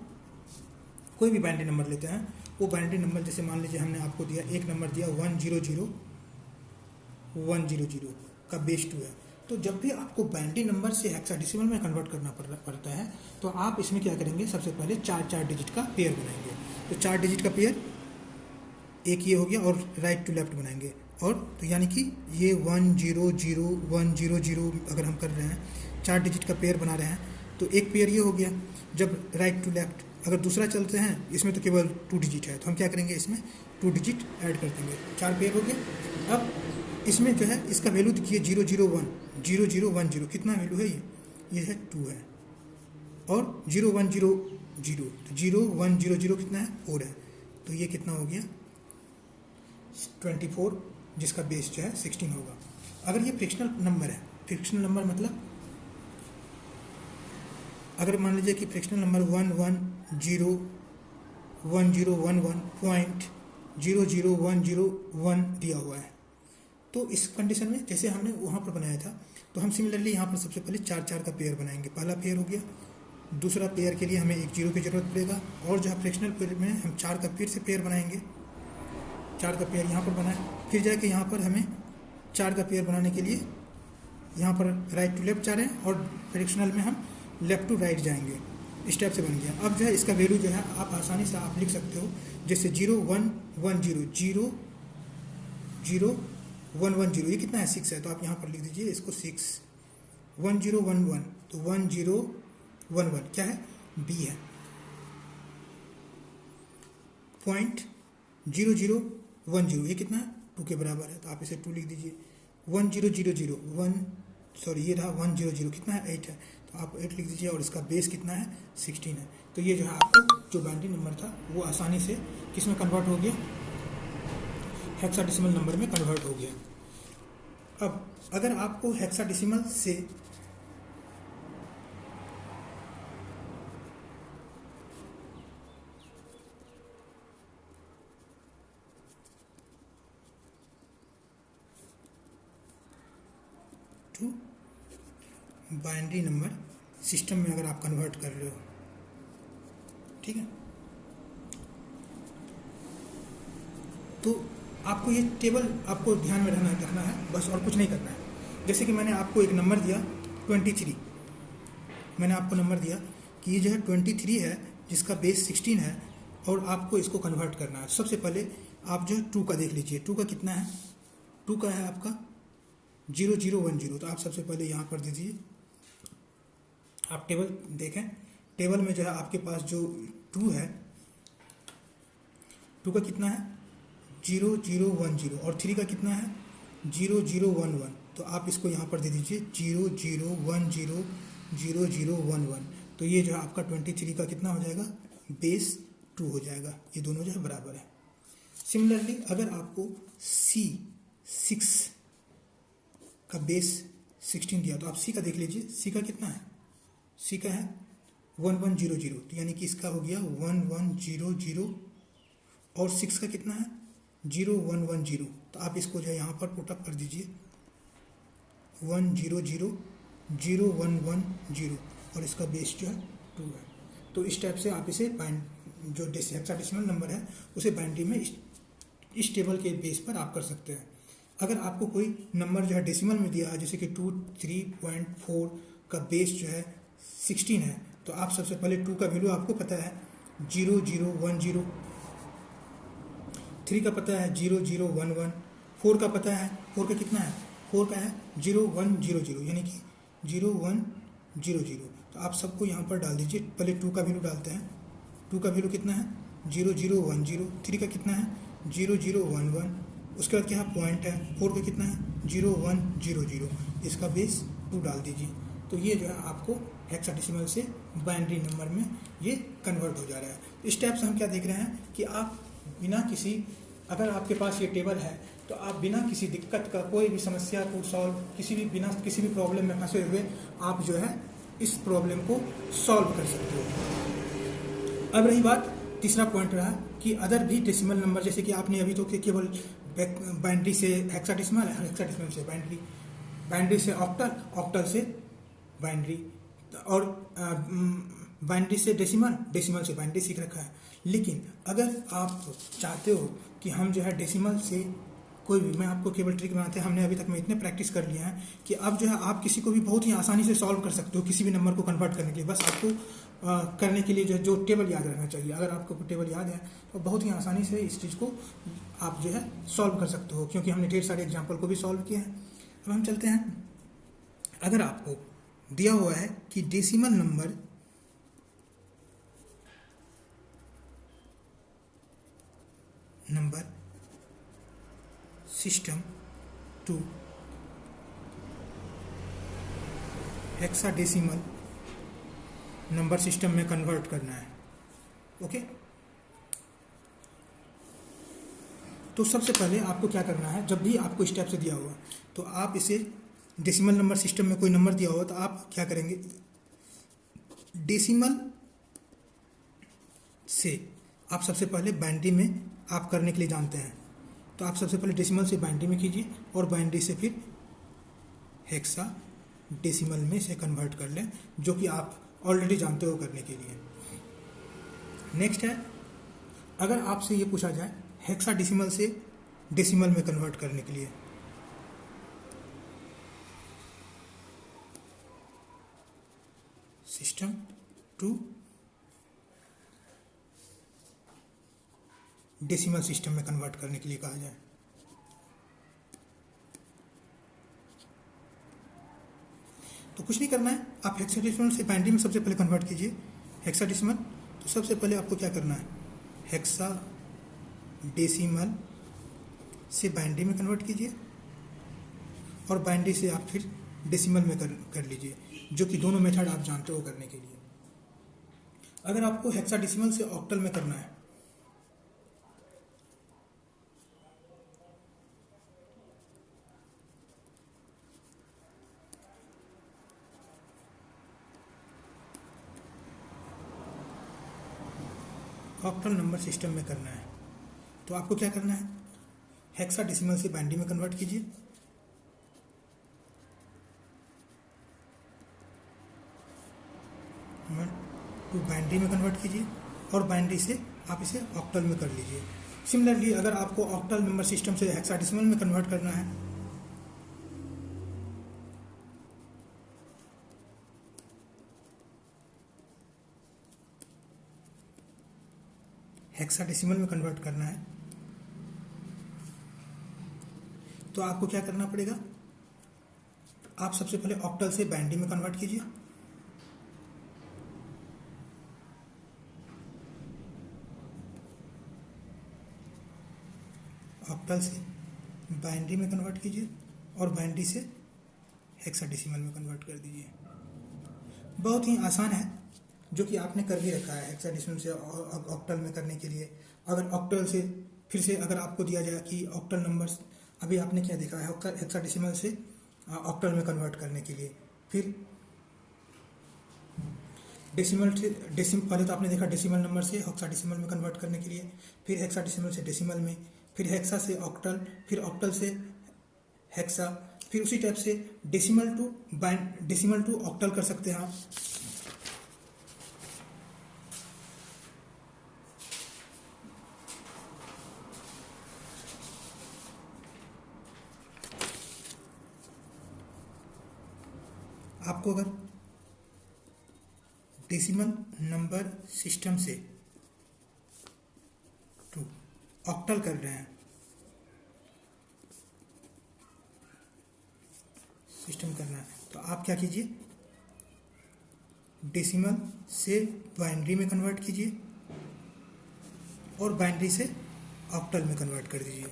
कोई भी बाइनरी नंबर लेते हैं, वो बाइनरी नंबर जैसे मान लीजिए हमने आपको दिया एक नंबर दिया 1 0 0 1 0 0 का बेस 2 है, तो जब भी आपको बाइनरी नंबर से हेक्साडेसिमल में कन्वर्ट करना पड़ता है तो आप इसमें क्या करेंगे, सबसे पहले 4 डिजिट का पेयर बनाएंगे। तो 4 डिजिट का पेयर एक ये हो गया और राइट टू लेफ्ट बनाएंगे, और तो यानी कि ये 1 0 0 1 0 0 अगर हम कर रहे हैं 4 डिजिट का पेयर बना रहे हैं तो एक पेयर ये हो गया। जब राइट टू लेफ्ट अगर दूसरा चलते हैं, इसमें तो केवल 2 डिजिट है, तो हम क्या करेंगे, इसमें 2 डिजिट ऐड कर देंगे, 4 पेयर हो गए। अब इसमें जो है इसका वैल्यू देखिए 0 0 1 0 0 1 0, कितना वैल्यू है ये है 2 है, और 0 1 0 0, तो 0 1 0 0 कितना है 4 है, तो ये कितना हो गया 24, जिसका बेस जो है 16 होगा। अगर ये फ्रैक्शनल नंबर है, फ्रैक्शनल नंबर मतलब अगर मान लीजिए कि फ्रैक्शनल नंबर 1 1 0 1 0 1 1 पॉइंट 0 0 1 0 1 दिया हुआ है, तो इस कंडीशन में जैसे हमने वहाँ पर बनाया था, तो हम सिमिलरली यहाँ पर सबसे पहले 4 का पेयर बनाएंगे। पहला पेयर हो गया, दूसरा पेयर के लिए हमें एक 0 की ज़रूरत पड़ेगा, और जो है फ्रैक्शनल पेयर में हम 4 का फिर से पेयर बनाएंगे, 4 का पेयर यहाँ पर बनाए, फिर जाके यहाँ पर हमें 4 का पेयर बनाने के लिए यहाँ पर राइट टू लेफ्ट जा रहे हैं, और फ्रैक्शनल में हम लेफ्ट टू राइट जाएंगे। इस टाइप से बन गया। अब जो है इसका वैल्यू जो है आप आसानी से आप लिख सकते हो, जैसे 0 1 1 0 0 0 1 1 0, ये कितना है 6 है, तो आप यहाँ पर लिख दीजिए इसको 6 1 0 1 1, तो 1 0 1 1 क्या है बी है, पॉइंट 0 0 1 0, ये कितना है 2 के बराबर है, तो आप इसे 2 लिख दीजिए। 1 0 0 0 1, सॉरी ये रहा 1 0 0, कितना है 8 है, तो आप 8 लिख दीजिए, और इसका बेस कितना है 16 है। तो ये जो है आपको जो बाइनरी नंबर था वो आसानी से किस में कन्वर्ट हो गया, हेक्साडेसिमल नंबर में कन्वर्ट हो गया। अब अगर आपको हेक्साडेसिमल से टू बाइनरी नंबर सिस्टम में अगर आप कन्वर्ट कर रहे हो, ठीक है, तो आपको ये टेबल आपको ध्यान में रखना है बस, और कुछ नहीं करना है। जैसे कि मैंने आपको एक नंबर दिया 23, मैंने आपको नंबर दिया कि ये जो है 23 है जिसका बेस 16 है, और आपको इसको कन्वर्ट करना है। सबसे पहले आप जो है 2 का देख लीजिए, 2 का कितना है, 2 का है आपका 0 0 1 0, तो आप सबसे पहले यहाँ पर दीजिए, आप टेबल देखें, टेबल में जो है आपके पास जो 2 है, 2 का कितना है 0 0 1 0, और 3 का कितना है 0 0 1 1, तो आप इसको यहाँ पर दे दीजिए 0 0 1 0 0 0 1 1, तो ये जो है आपका 23 का कितना हो जाएगा बेस 2 हो जाएगा, ये दोनों जो है बराबर है। सिमिलरली अगर आपको C6 का बेस 16 दिया, तो आप C का देख लीजिए, C का कितना है, C का है 1 1 0 0, तो यानी कि इसका हो गया 1 1 0 0, और 6 का कितना है 0 1 1 0, तो आप इसको जो है यहाँ पर पुटअप कर दीजिए 1 0 0 0 1 1 0, और इसका बेस जो है 2 है। तो इस टाइप से आप इसे जो हेक्साडेसिमल नंबर है उसे बाइनरी में इस टेबल के बेस पर आप कर सकते हैं। अगर आपको कोई नंबर जो है डेसिमल में दिया है, जैसे कि 23.4 का बेस जो है 16 है, तो आप सबसे पहले 2 का वैल्यू आपको पता है 0 0 1 0, 3 का पता है 0 0 1 1, 4 का पता है, 4 का कितना है 4 का है 0 1 0 0, यानी कि 0 1 0 0, तो आप सबको यहाँ पर डाल दीजिए। पहले 2 का वैल्यू डालते हैं, 2 का वैल्यू कितना है 0010, 3 का कितना है 0011, उसके बाद क्या है पॉइंट है, 4 का कितना है 0100, इसका बेस 2 डाल दीजिए। तो ये जो है आपको हेक्साडेसिमल से बाइनरी नंबर में ये कन्वर्ट हो जा रहा है। इस टाइप से हम क्या देख रहे हैं कि आप बिना किसी, अगर आपके पास ये टेबल है तो आप बिना किसी दिक्कत का कोई भी समस्या को सॉल्व, बिना किसी भी प्रॉब्लम में फंसे हुए आप जो है इस प्रॉब्लम को सॉल्व कर सकते हो। अब रही बात, तीसरा पॉइंट रहा कि अदर भी डेसिमल नंबर, जैसे कि आपने अभी तो केवल बाइनरी से हेक्साडेसिमल, हेक्साडेसिमल से बाइनरी, बाइनरी से ऑक्टल, ऑक्टल से बाइनरी, और बाइनरी से डेसिमल, डेसिमल से बाइनरी सीख रखा है। लेकिन अगर आप चाहते हो कि हम जो है डेसिमल से कोई भी, मैं आपको केवल ट्रिक बनाते हैं, हमने अभी तक में इतने प्रैक्टिस कर लिया है कि अब जो है आप किसी को भी बहुत ही आसानी से सॉल्व कर सकते हो, किसी भी नंबर को कन्वर्ट करने के लिए। बस आपको करने के लिए जो टेबल याद रखना चाहिए। अगर आपको टेबल याद है तो बहुत ही आसानी से इस चीज़ को आप जो है सॉल्व कर सकते हो, क्योंकि हमने ढेर सारे एग्जाम्पल को भी सॉल्व किया है। अब हम चलते हैं, अगर आपको दिया हुआ है कि decimal number system to hexadecimal number system में कन्वर्ट करना है, ओके। तो सबसे पहले आपको क्या करना है, जब भी आपको स्टेप से दिया हुआ तो आप इसे डेसिमल नंबर सिस्टम में कोई नंबर दिया हुआ तो आप क्या करेंगे, डेसिमल से आप सबसे पहले बाइनरी में आप करने के लिए जानते हैं, तो आप सबसे पहले डेसिमल से बाइनरी में कीजिए और बाइनरी से फिर हेक्सा डेसिमल में से कन्वर्ट कर लें, जो कि आप ऑलरेडी जानते हो करने के लिए। नेक्स्ट है, अगर आपसे ये पूछा जाए हेक्साडेसिमल से डेसिमल में कन्वर्ट करने के लिए, सिस्टम टू डेसिमल सिस्टम में कन्वर्ट करने के लिए कहा जाए, तो कुछ नहीं करना है, आप हेक्साडेसिमल से बाइनरी में सबसे पहले कन्वर्ट कीजिए। हेक्साडेसिमल, तो सबसे पहले आपको क्या करना है, हेक्साडेसिमल से बाइनरी में कन्वर्ट कीजिए और बाइनरी से आप फिर डेसिमल में कर लीजिए, जो कि दोनों मेथड आप जानते हो करने के लिए। अगर आपको हेक्साडेसिमल से ऑक्टल में करना है, ऑक्टल नंबर सिस्टम में करना है, तो आपको क्या करना है, हेक्साडेसिमल से बाइनरी में कन्वर्ट कीजिए, तो बाइनरी में कन्वर्ट कीजिए और बाइनरी से आप इसे ऑक्टल में कर लीजिए। सिमिलरली अगर आपको ऑक्टल नंबर सिस्टम से हेक्साडेसिमल में कन्वर्ट करना है, हेक्साडेसिमल में कन्वर्ट करना है, तो आपको क्या करना पड़ेगा, आप सबसे पहले ऑक्टल से बाइनरी में कन्वर्ट कीजिए, ऑक्टल से बाइनरी में कन्वर्ट कीजिए और बाइनरी से हेक्साडेसिमल में कन्वर्ट कर दीजिए। बहुत ही आसान है, जो कि आपने कर भी रखा है हेक्साडेसिमल से ऑक्टल में करने के लिए। अगर ऑक्टल से फिर से अगर आपको दिया जाए कि ऑक्टल नंबर्स, अभी आपने क्या देखा है हेक्साडेसिमल से ऑक्टल में कन्वर्ट करने के लिए, फिर डेसिमल से पहले तो आपने देखा डेसिमल नंबर से हेक्साडेसिमल में कन्वर्ट करने के लिए, फिर हेक्साडेसिमल से डेसिमल में, फिर हेक्सा से ऑक्टल, फिर ऑक्टल से हेक्सा, फिर उसी टाइप से डेसिमल टू ऑक्टल कर सकते हैं आप। आपको अगर डेसिमल नंबर सिस्टम से टू ऑक्टल कर रहे हैं, सिस्टम करना है, तो आप क्या कीजिए, डेसिमल से बाइनरी में कन्वर्ट कीजिए और बाइनरी से ऑक्टल में कन्वर्ट कर दीजिए।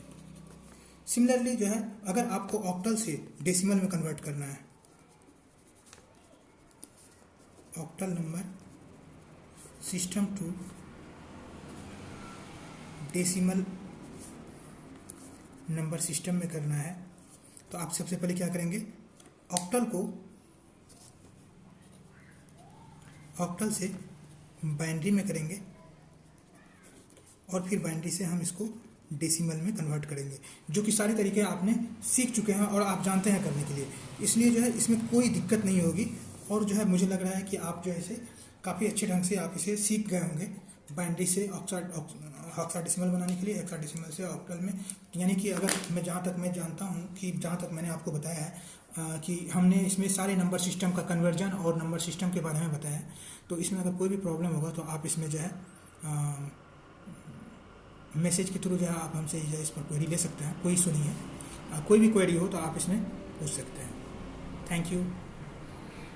सिमिलरली जो है अगर आपको ऑक्टल से डेसिमल में कन्वर्ट करना है, octal number system to decimal number system में करना है, तो आप सबसे पहले क्या करेंगे, ऑक्टल को ऑक्टल से बाइनरी में करेंगे और फिर बाइनरी से हम इसको डेसिमल में कन्वर्ट करेंगे, जो कि सारे तरीके आपने सीख चुके हैं और आप जानते हैं करने के लिए। इसलिए जो है इसमें कोई दिक्कत नहीं होगी और जो है मुझे लग रहा है कि आप जो है इसे काफ़ी अच्छे ढंग से आप इसे सीख गए होंगे बाइनरी से हेक्साडेसिमल बनाने के लिए, हेक्साडेसिमल से ऑक्टल में। यानी कि अगर मैं जहाँ तक मैं जानता हूँ कि जहाँ तक मैंने आपको बताया है कि हमने इसमें सारे नंबर सिस्टम का कन्वर्जन और नंबर सिस्टम के बारे में बताया है। तो इसमें अगर कोई भी प्रॉब्लम होगा तो आप इसमें जो है मैसेज के थ्रू जो है आप हमसे इस पर क्वेरी ले सकते हैं, कोई इशू नहीं है। कोई भी क्वेरी हो तो आप इसमें पूछ सकते हैं। Thank you.